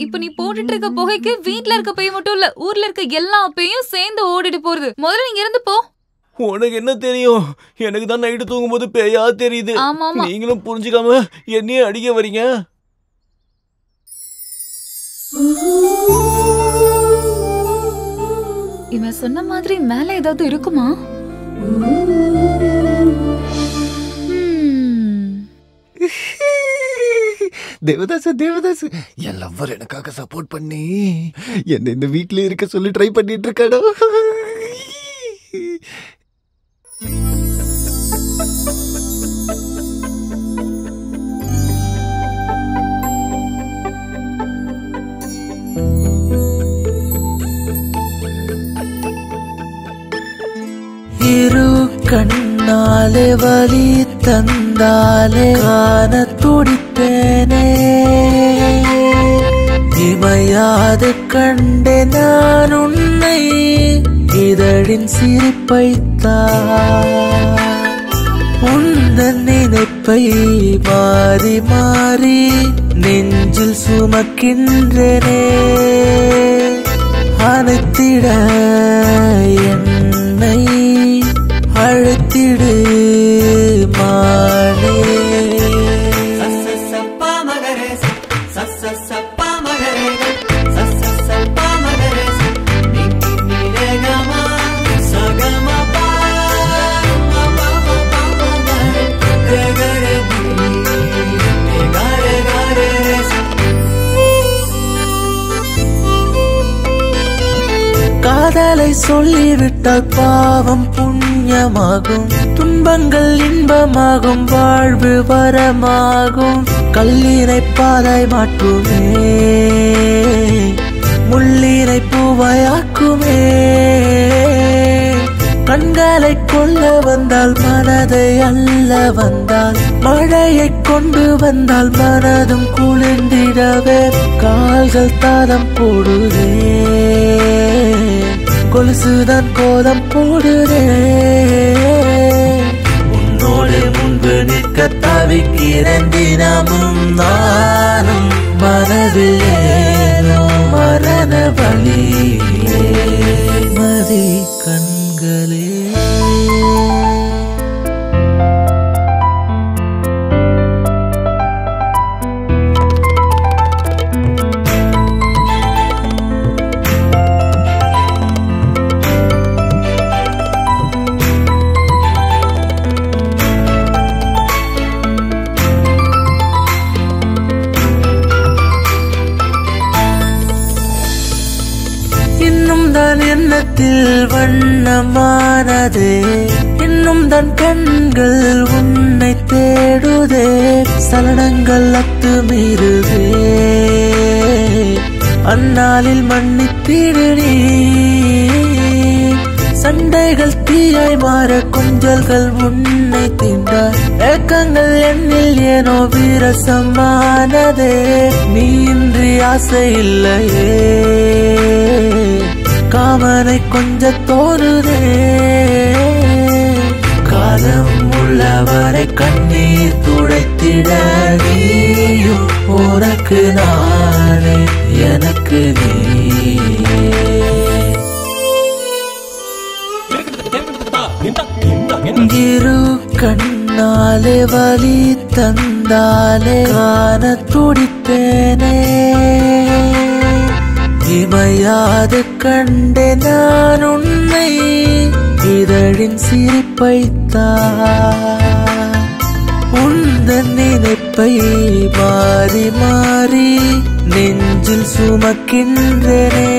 இப்ப நீ போட்டுட்டு இருக்க புகைக்கு வீட்ல இருக்க பேய் மட்டும் இல்ல, ஊர்ல இருக்க எல்லா பேயும் சேர்ந்து ஓடிட்டு போறது. முதல்ல நீங்க இருந்து போ.
உனக்கு என்ன தெரியும்? எனக்கு தான் நைட்டு தூங்கும் போது பேயா தெரியுது. நீங்களும் புரிஞ்சுக்காம என்னையே அடிக்க வரீங்க.
இவன் சொன்ன மாதிரி மேல ஏதாவது இருக்குமா?
தேவதாசு, தேவதாசு, என் லவ்வர் எனக்காக சப்போர்ட் பண்ணி என்ன இந்த வீட்ல இருக்க சொல்லி ட்ரை பண்ணிட்டு இருக்காடா.
இரு கண்ணாலே வலி தந்தாலே காண துடிப்பேனே. இமையாது கண்டே நான் உன்னை, இதழின் சிரிப்பைத்தான். உந்தன் நினைப்பை மாறி மாறி நெஞ்சில் சுமக்கின்றனே. அனைத்திட என்னை அழைத்திடு மானே. காதலை சொல்லிவிட்டால் பாவம் புண்ணியமாகும், துன்பங்கள் இன்பமாகும், வாழ்வு வரமாகும். கல்லினை பாதாய் மாற்றுமே, முள்ளினை பூவாயாக்குமே. கண்களை கொள்ள வந்தால் மனதை அல்ல வந்தால், மழையை கொண்டு வந்தால் மனதும் குளிர்ந்திடவே. கால்கள் தாளம் போடுதே, கொலுசுதான் கோலம் போடுதே. உன்னோடு முன்பு நிற்க தவிக்கிறேன் தினமும் நானும். மனதில் ஏனோ மரண வலி மதி கண்களே. எண்ணத்தில் வண்ணமானதே, இன்னும் தன் கண்கள் உன்னை தேடுதே. சலனங்கள் அத்துமீறுதே அந்நாளில் மன்னித்திடு நீ சண்டைகள் தீயாய் மாற கொஞ்சல்கள் உன்னை தீண்டார் ஏக்கங்கள் என்னில் ஏனோ வீரசமானதே நீ இன்றி ஆசை இல்லையே காமனை கொஞ்ச தோணுதே காலம் உள்ளவரை கண்ணீர் துடைத்திட நீயும் உனக்கு நானே எனக்கு நீ இரு கண்ணாலே வலி தந்தாலே காண துடிப்பேனே இமையாது கண்டே நான் உன்னை இதழின் சிரிப்பைத்தான் உந்தன் நினைப்பை மாறி மாறி நெஞ்சில் சுமக்கின்றனே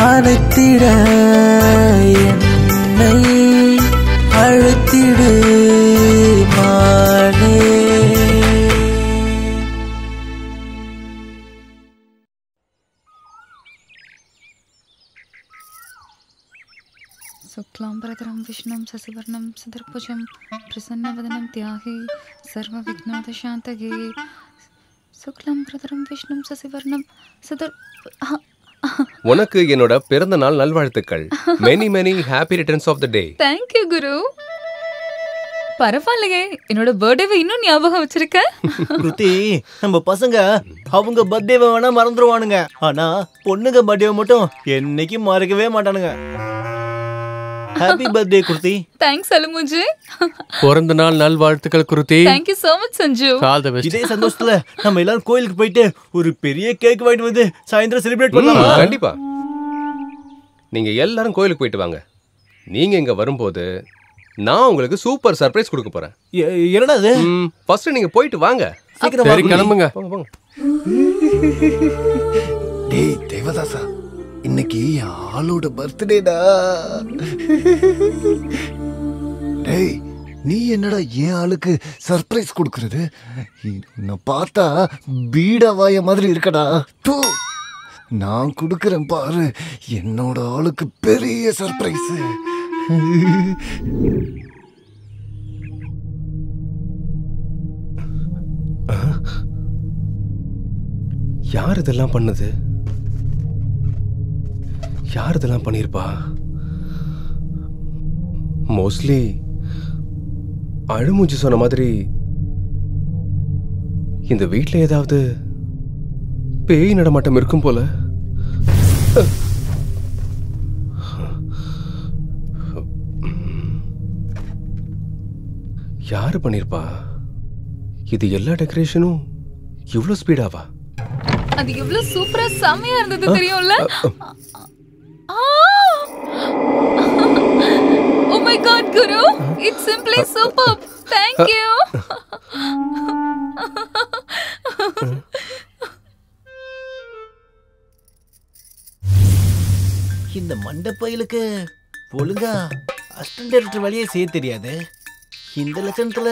அனைத்திட என்னை அழைத்திடு மானே
शुक्लाम्बरधरं विष्णुं शशिवर्णं चतुर्भुजं प्रसन्नवदनं ध्याये सर्वविघ्नोपशान्तये शुक्लाम्बरधरं विष्णुं शशिवर्णं
உனக்கு என்னோட பிறந்த நாள் நல்வாழ்த்துக்கள். many many happy returns of the day.
Thank you குரு. பரவாயில்லையே, என்னோட பர்த்டேவை இன்னும் ஞாபகம் வச்சிருக்க.
குருதி, நம்ம பசங்க அவங்க பர்த்டேவை வேணா மறந்துடுவானுங்க, ஆனா பொண்ணுங்க பர்த்டேவை மட்டும் என்னைக்கும் மறக்கவே மாட்டானுங்க. ஹாப்பி பர்த்டே குருதி.
தேங்க்ஸ் அலுமுஜி.
பிறந்த நாள் நல்வாழ்த்துக்கள் குருதி.
Thank you so much Sanju.
All the best.
இதே சந்தோஷத்துல நம்ம எல்லாரும் கோயிலுக்கு போயிட்டு ஒரு பெரிய கேக் வாங்கிட்டு வந்து சாயந்தரம் செலிப்ரேட் பண்ணலாம்.
கண்டிப்பா. நீங்க எல்லாரும் கோயிலுக்கு போயிட்டு வாங்க. நீங்க இங்க வரும்போது நான் உங்களுக்கு சூப்பர் சர்ப்ரைஸ் கொடுக்க போறேன்.
என்னடா அது?
ஃபர்ஸ்ட் நீங்க போயிட்டு வாங்க.
சீக்கிரம்
சரி கிளம்புங்க.
போங்க.
டேய் தேவதாசா, இன்னைக்கு ஆளோட பர்த்டேடா. டேய், நீ என்னடா என் ஆளுக்கு சர்ப்ரைஸ் கொடுக்கறது? நான் பார்த்தா பீடவாய மாதிரி இருக்கடா. நான் கொடுக்கறேன் பாரு என்னோட ஆளுக்கு பெரிய சர்ப்ரைஸ்.
யார் இதெல்லாம் பண்ணது? யார் இதெல்லாம் பண்ணிருப்பா? மோஸ்ட்லி அழுமூஞ்சி சொன்ன மாதிரி இந்த வீட்டில் ஏதாவது பேய் நடமாட்டம் இருக்கும் போல. யாரு பண்ணிருப்பா? இது எல்லா டெக்கரேஷனும் இவ்வளவு ஸ்பீடாவா?
அது எவ்வளவு சூப்பரா செமையா இருந்தது தெரியும்ல? Oh my god Guru, it's simply superb. Thank you.
இந்த மண்டபயிலுக்கு ஒழுங்கா அசிஸ்டன்ட் டைரக்டர் வேலையே செய்ய தெரியாது. இந்த லட்சணத்துல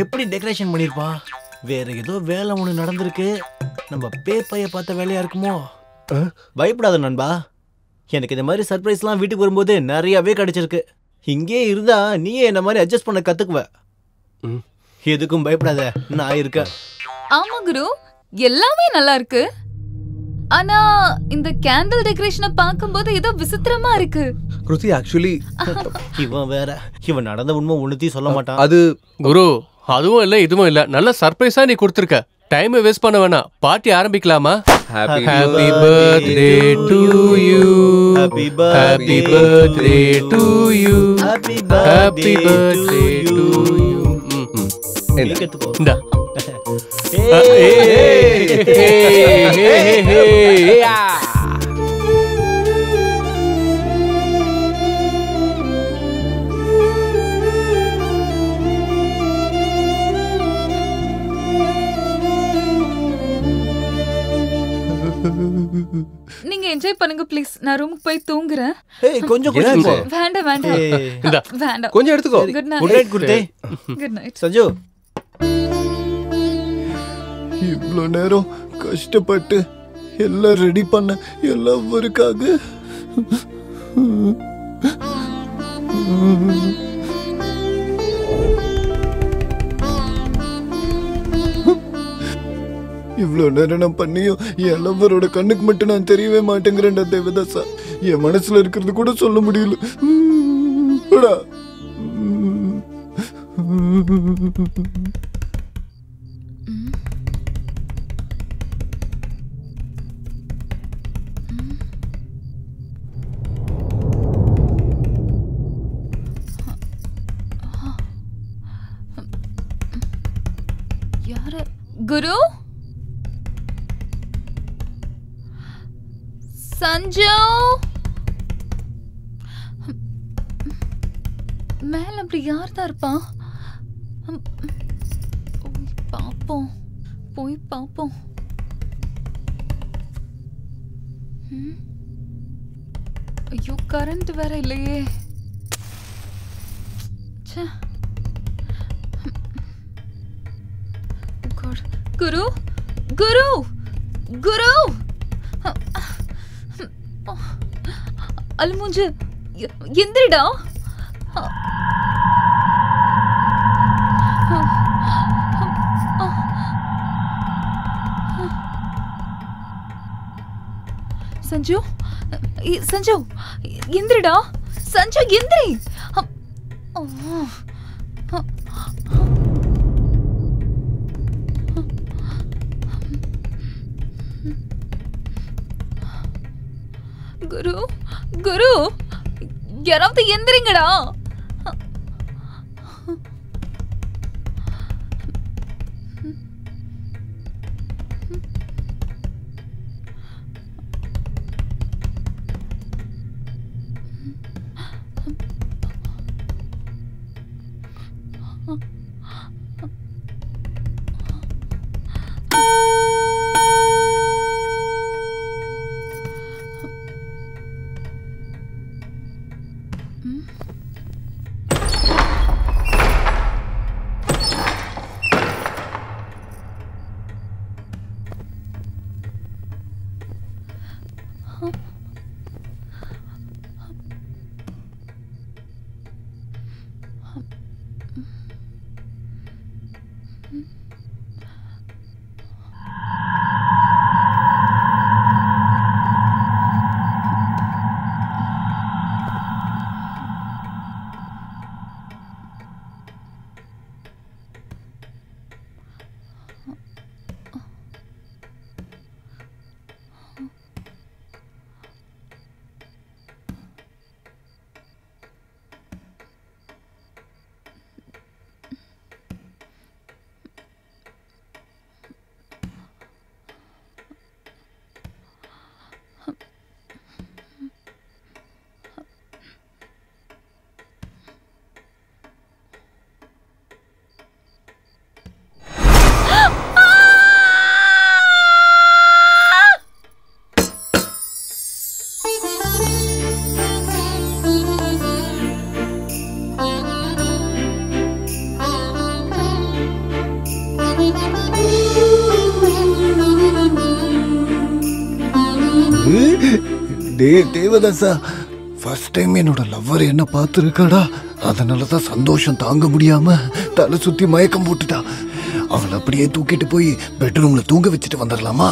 எப்படி டெக்கரேஷன் பண்ணிருப்பா? வேற ஏதோ வேலை ஒண்ணு நடந்திருக்கு. நம்ம பேப்பைய பார்த்த வேலையா இருக்குமோ? பயப்படாத நண்பா, எனக்கு இந்த மாதிரி சர்ப்ரைஸ்லாம் வீட்டுக்கு வரும்போது நிறையவே கிடைச்சிருக்கு. இங்கே இருந்தா நீயே என்ன மாதிரி அட்ஜஸ்ட் பண்ண கத்துக்குவ. எதுக்கும் பயப்படாத, நான் இருக்கேன்.
ஆமா குரு, எல்லாமே நல்லா இருக்கு. ஆனா இந்த கேண்டில் டெக்கரேஷனை பார்க்கும்போது ஏதோ விசித்திரமா இருக்கு.
கிருதி ஆக்சுவலி
இவன் வேற, இவன் நடந்த உண்மை ஒண்ணுத்தையும் சொல்ல மாட்டான்.
அது குரு, அதுவும் இல்ல இதுவும் இல்ல, நல்ல சர்ப்ரைஸா நீ கொடுத்திருக்க. டைம் வேஸ்ட் பண்ண வேணாம், பார்ட்டி ஆரம்பிக்கலாமா? Happy birthday to you. Happy birthday to you. Happy birthday to you. இந்தா.
நீங்க என்ஜாய் பண்ணுங்க ப்ளீஸ். நான் ரூமுக்கு போய் தூங்குறேன்.
கொஞ்சம்
வேண்டாம் வேண்டாம் வேண்டாம்.
கொஞ்சம் எடுத்துக்கோ.
Good
night. Good night.
Good night
Sanju.
இவ்வளோ நேரம் கஷ்டப்பட்டு எல்லாம் ரெடி பண்ண எல்லாம் ஒருக்காக இவ்வளோ நேரம் நான் பண்ணியும் என் லவ்வரோட கண்ணுக்கு மட்டும் நான் தெரியவே மாட்டேங்கிறேன்டா தேவதாசா. என் மனசுல இருக்கிறது கூட சொல்ல முடியல.
யாரு? குரு? சஞ்சு மேல அப்படி யார் தான் இருப்பான்? பாப்போம், போய் பாப்போம். ஐயோ கரண்ட் வேற இல்லையே. குரு குரு குரு அல்முஞ்சு எந்திரிடா. சஞ்சு சஞ்சு எந்திரிடா. சஞ்சு எந்திரி. குரு குரு யாராவது எந்திரிங்கடா.
தேவதாசா, ஃபர்ஸ்ட் டைம் என்னோட லவ்வர் என்ன பார்த்துருக்காடா. அதனாலதான் சந்தோஷம் தாங்க முடியாம தலை சுத்தி மயக்கம் போட்டுட்டா. அவளை அப்படியே தூக்கிட்டு போய் பெட்ரூம்ல தூங்க வச்சுட்டு வந்துடலாமா?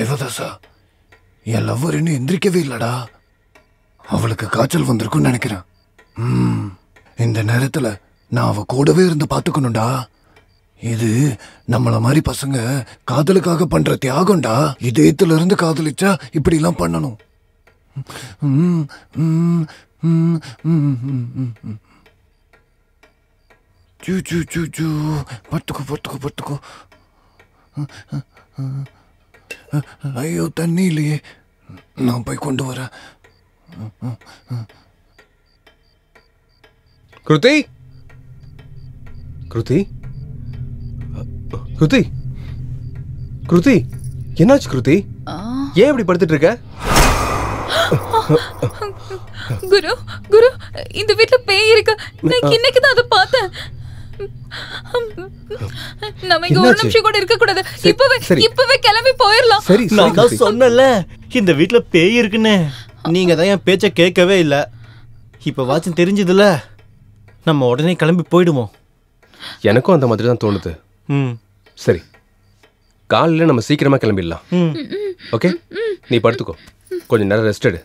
தேவதாசா, என் லவ்வர் இன்னும் எந்திரிக்கவே இல்லடா. அவளுக்கு காய்ச்சல் வந்திருக்குன்னு நினைக்கிறேன். இந்த நேரத்துல நான் அவ கூடவே இருந்து பாத்துக்கணும்டா. இது நம்மள மாதிரி பசங்க காதலுக்காக பண்ற தியாகம்டா. இதயத்துல இருந்து காதலிச்சா இப்படி எல்லாம் பண்ணணும். பத்துக்கோ பத்துக்கோ பத்துக்கோ. ஐயோ தண்ணி இல்லையே, நான் போய் கொண்டு வரேன்.
கிருதி, கிருதி, கிருதி, கிருதி, என்னாச்சு கிருதி? ஏன் இப்படி படுத்துட்டு இருக்க?
குரு குரு, இந்த வீட்ல பேய் இருக்கு. நான் இன்னைக்கு தான் அதை பார்த்தேன். நம்ம இங்க ஒரு நிமிஷம் கூட இருக்க கூடாது. இப்பவே கிளம்பி போயிடலாம்.
நான் தான் சொன்னல இந்த வீட்ல பேய் இருக்குன்னு. நீங்க தான் என் பேச்ச கேட்கவே இல்ல. இப்ப வாட்சம் தெரிஞ்சதுல, நம்ம உடனே கிளம்பி போயிடுவோம்.
எனக்கும் அந்த மாதிரி தான் தோணுது. சரி, காலையில நம்ம சீக்கிரமா கிளம்பிடலாம். ஓகே, நீ படுத்துக்கோ, கொஞ்சம் நேரம் ரெஸ்ட் எடு.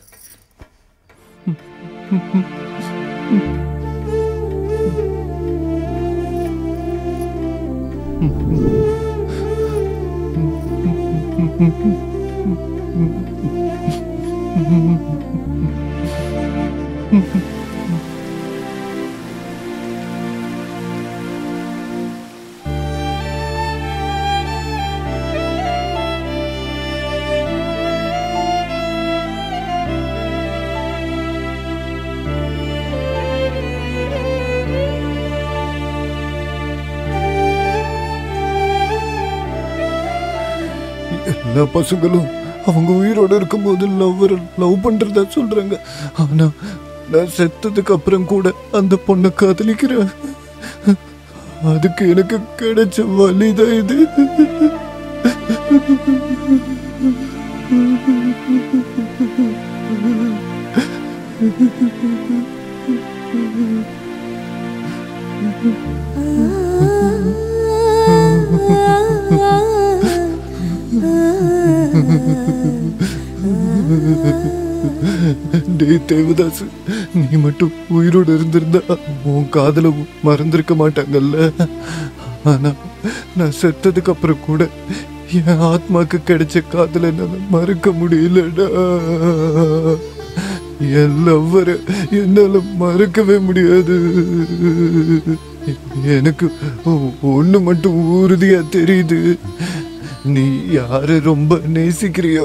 எல்லா பசங்களும் அவங்க உயிரோட இருக்கும்போது லவ் பண்றதா சொல்றாங்க. ஆனா நான் செத்ததுக்கு அப்புறம் கூட அந்த பொண்ணை காதலிக்கிறேன். அதுக்கு எனக்கு கிடைச்ச வலிதான் இது. டேய் தேவதாஸ், நீ மட்டும் உயிரோடு இருந்திருந்தா உன் காதல மறந்திருக்க மாட்டாங்கல்ல. ஆனா நான் செத்ததுக்கு அப்புறம் கூட என் ஆத்மாக்கு கிடைச்ச காதல என்னால மறக்க முடியலடா. என் லவ்வரை என்னால மறக்கவே முடியாது. எனக்கு ஒண்ணு மட்டும் உறுதியா தெரியுது, நீ யார ரொம்ப நேசிக்கிறியோ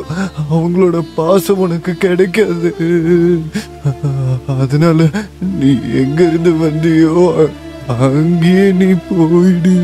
அவங்களோட பாசம் உனக்கு கிடைக்காது. அதனால நீ எங்க இருந்து வந்தியோ அங்கேயே நீ போயிடு.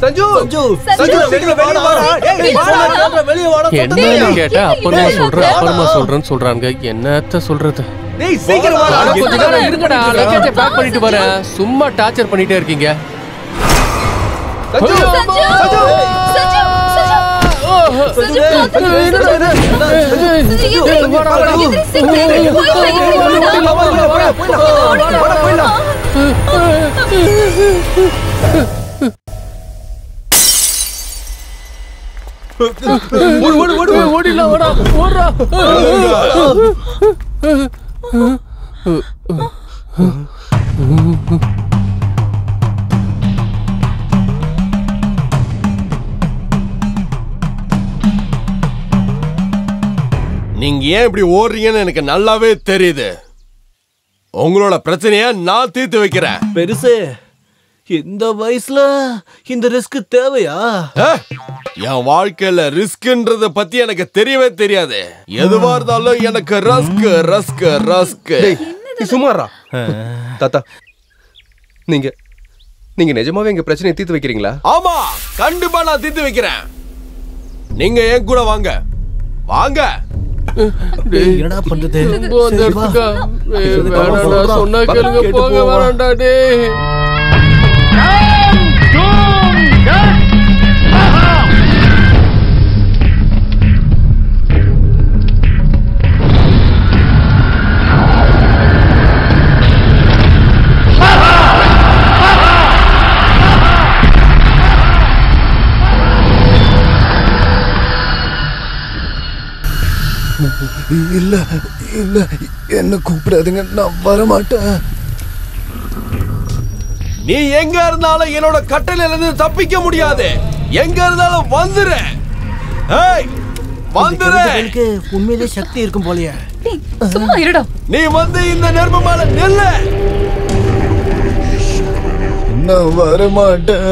சஞ்சு,
என்ன கேட்டா அப்புறமா சொல்றேன்னு சொல்றாங்க. என்னத்த சொல்றது? கொஞ்ச நேரம் இருங்கடா, லக்கேஜ் பேக் பண்ணிட்டு வரேன். சும்மா டார்ச்சர் பண்ணிட்டே இருக்கீங்க. ஓடிலாம் ஓடா ஓடுறா.
நீங்க ஏன் இப்படி ஓடுறீங்கன்னு எனக்கு நல்லாவே தெரியுது.
உங்களோட பிரச்சனைய நான் தீர்த்து வைக்கிறேன்.
பெருசு, இந்த வயசுல இந்த ரிஸ்க் தேவையா?
என் வாழ்க்கையில ரிஸ்க்ன்றத பத்தி எனக்கு தெரியவே தெரியாது. எதுவா இருந்தாலும் எனக்கு ரஸ்க் ரஸ்க் ரஸ்க்.
சுமாரா தாத்தா, நீங்க நீங்க நிஜமாவே எங்க பிரச்சனையை தீர்த்து வைக்கிறீங்களா?
ஆமா, கண்டிப்பா நான் தீர்த்து வைக்கிறேன். நீங்க என் கூட வாங்க. வாங்க.
என்னடா பண்றது?
சொன்னா கேளுங்க, போக வேண்டாம்டா டேய்.
இல்ல இல்ல, என்ன கூப்பிடாதுங்க, நான் வரமாட்டேன்.
நீ எங்க இருந்தாலும் என்னோட கட்டளையில இருந்து தப்பிக்க முடியாது. எங்க இருந்தாலும் வந்துரு. ஏய், வந்துரு.
உண்மையிலே சக்தி இருக்கும் போலயே.
சும்மா இருடா.
நீ வந்து இந்த நெருப்பு மேல நில்லு.
நான் வரமாட்டேன்.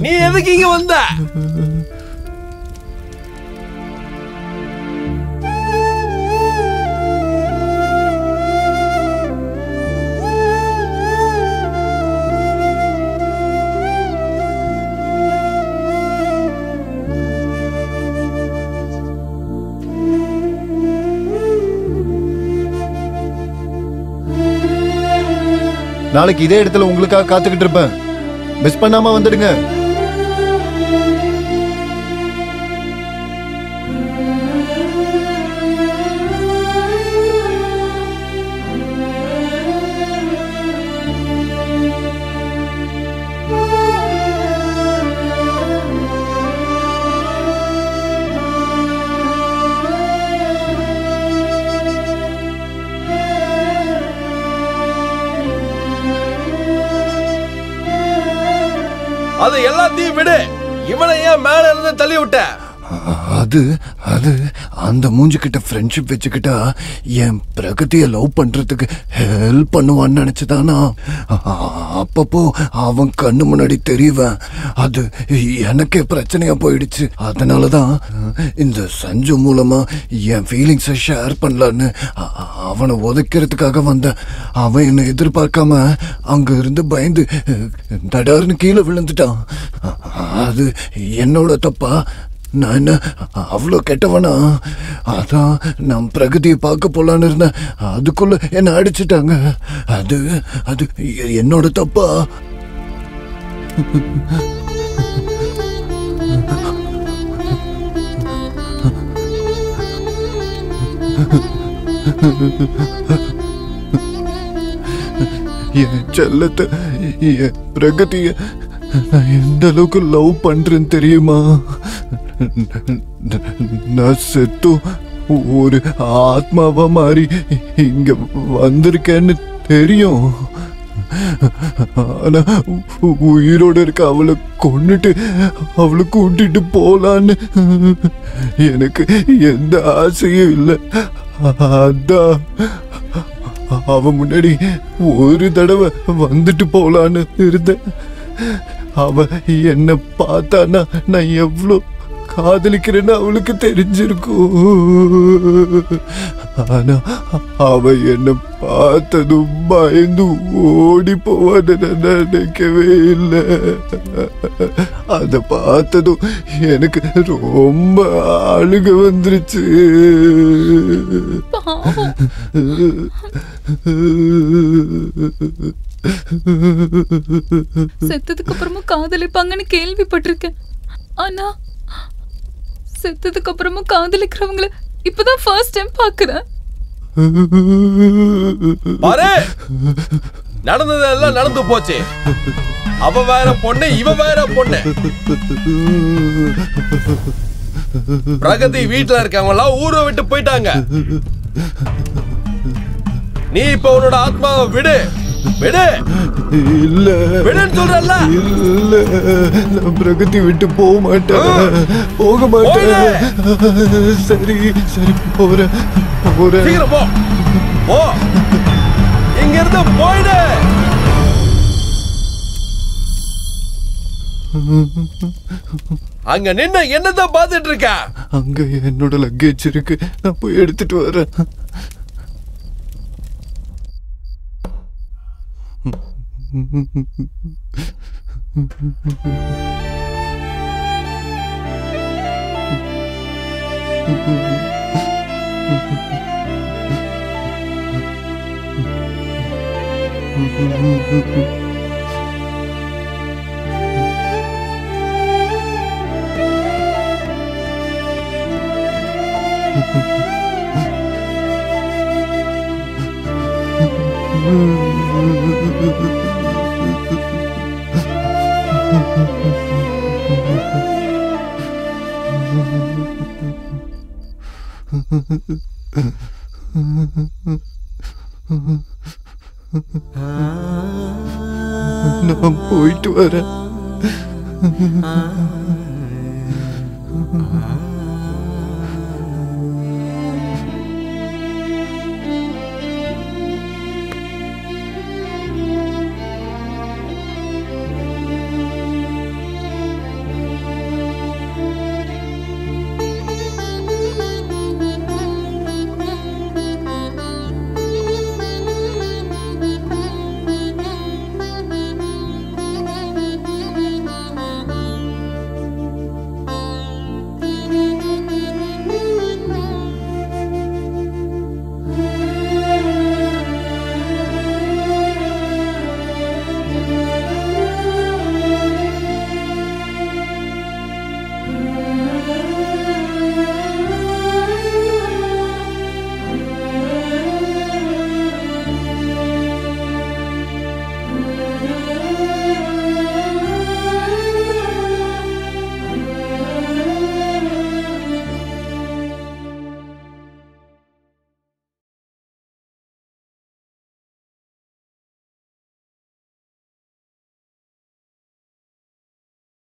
நீ எதுக்கு இங்க வந்த?
நாளைக்கு இதே இடத்துல உங்களுக்காக காத்துக்கிட்டு இருப்பேன். மிஸ் பண்ணாம வந்துடுங்க.
அது எல்லாத்தையும் விடு. இவனை ஏன் மேல இருந்து தள்ளி விட்ட?
அது அது அந்த மூஞ்சி கிட்ட ஃப்ரெண்ட்ஷிப் வச்சுக்கிட்டா என் பிரகதியை லவ் பண்றதுக்கு ஹெல்ப் பண்ணுவான்னு நினைச்சுதானா? அப்பப்போ அவன் கண்ணு முன்னாடி தெரியவன். அது எனக்கே பிரச்சனையா போயிடுச்சு. அதனாலதான் இந்த சஞ்சு மூலமா என் ஃபீலிங்ஸை ஷேர் பண்ணலான்னு அவனை உதைக்கிறதுக்காக வந்தேன். அவன் என்னை எதிர்பார்க்காம அங்க இருந்து பயந்து தடார்னு கீழே விழுந்துட்டான். அது என்னோட தப்பா? நான் என்ன அவ்வளோ கெட்டவனா? அதான் நான் பிரகதியை பார்க்க போலான்னு இருந்தேன். அதுக்குள்ள என்ன அடிச்சுட்டாங்க. அது அது என்னோட தப்பா? என் செல்லத்தை, என் பிரகதிய நான் எந்த அளவுக்கு லவ் பண்றேன்னு தெரியுமா? நான் செத்தும் ஒரு ஆத்மாவா மாறி இங்க வந்திருக்கேன்னு தெரியும். ஆனா உயிரோட இருக்க அவளை கொன்னுட்டு அவளை கூட்டிட்டு போலான்னு எனக்கு எந்த ஆசையும் இல்லை. அதான் அவ முன்னாடி ஒரு தடவை வந்துட்டு போலான்னு இருந்தேன். அவ என்ன பார்த்தானா நான் எவ்வளோ காதலிக்கிறேன்னு அவளுக்கு தெரிஞ்சிருக்கும். ஆனா அவ என்ன பார்த்ததும் பயந்து ஓடி போவான்னு நினைக்கவே இல்லை. அத பார்த்ததும் எனக்கு ரொம்ப அழுக வந்துருச்சு.
செத்ததுக்கு அப்புறமும் காதலிப்பாங்கன்னு கேள்விப்பட்டிருக்கேன். ஆனா செத்ததுக்கு அப்புறமும் காதலிக்கிறவங்கள இப்பதான் ஃபர்ஸ்ட் டைம் பாக்குறேன்.
நடந்தது எல்லாம் நடந்து போச்சு. அவ வேற பொண்ணு, இவ வேற பொண்ணு. பிரகதி வீட்டுல இருக்கவங்க எல்லாம் ஊரை விட்டு போயிட்டாங்க. நீ இப்ப உன்னோட ஆத்மாவை விடு. விடு.
இல்ல
விடுன்னு சொல்றல்ல.
இல்ல, நான் பிரகதி விட்டு போக மாட்டேன். போக மாட்டேன். சரி சரி போறேன்.
சீக்கிரம் போ. போ. இங்க இருந்து போயிடு. அங்க நின்னு என்னதான் பாத்துட்டு இருக்க?
அங்க என்னோட லக்கேஜ் இருக்கு, நான் போய் எடுத்துட்டு வரேன். நான் போயிட்டு வரேன்.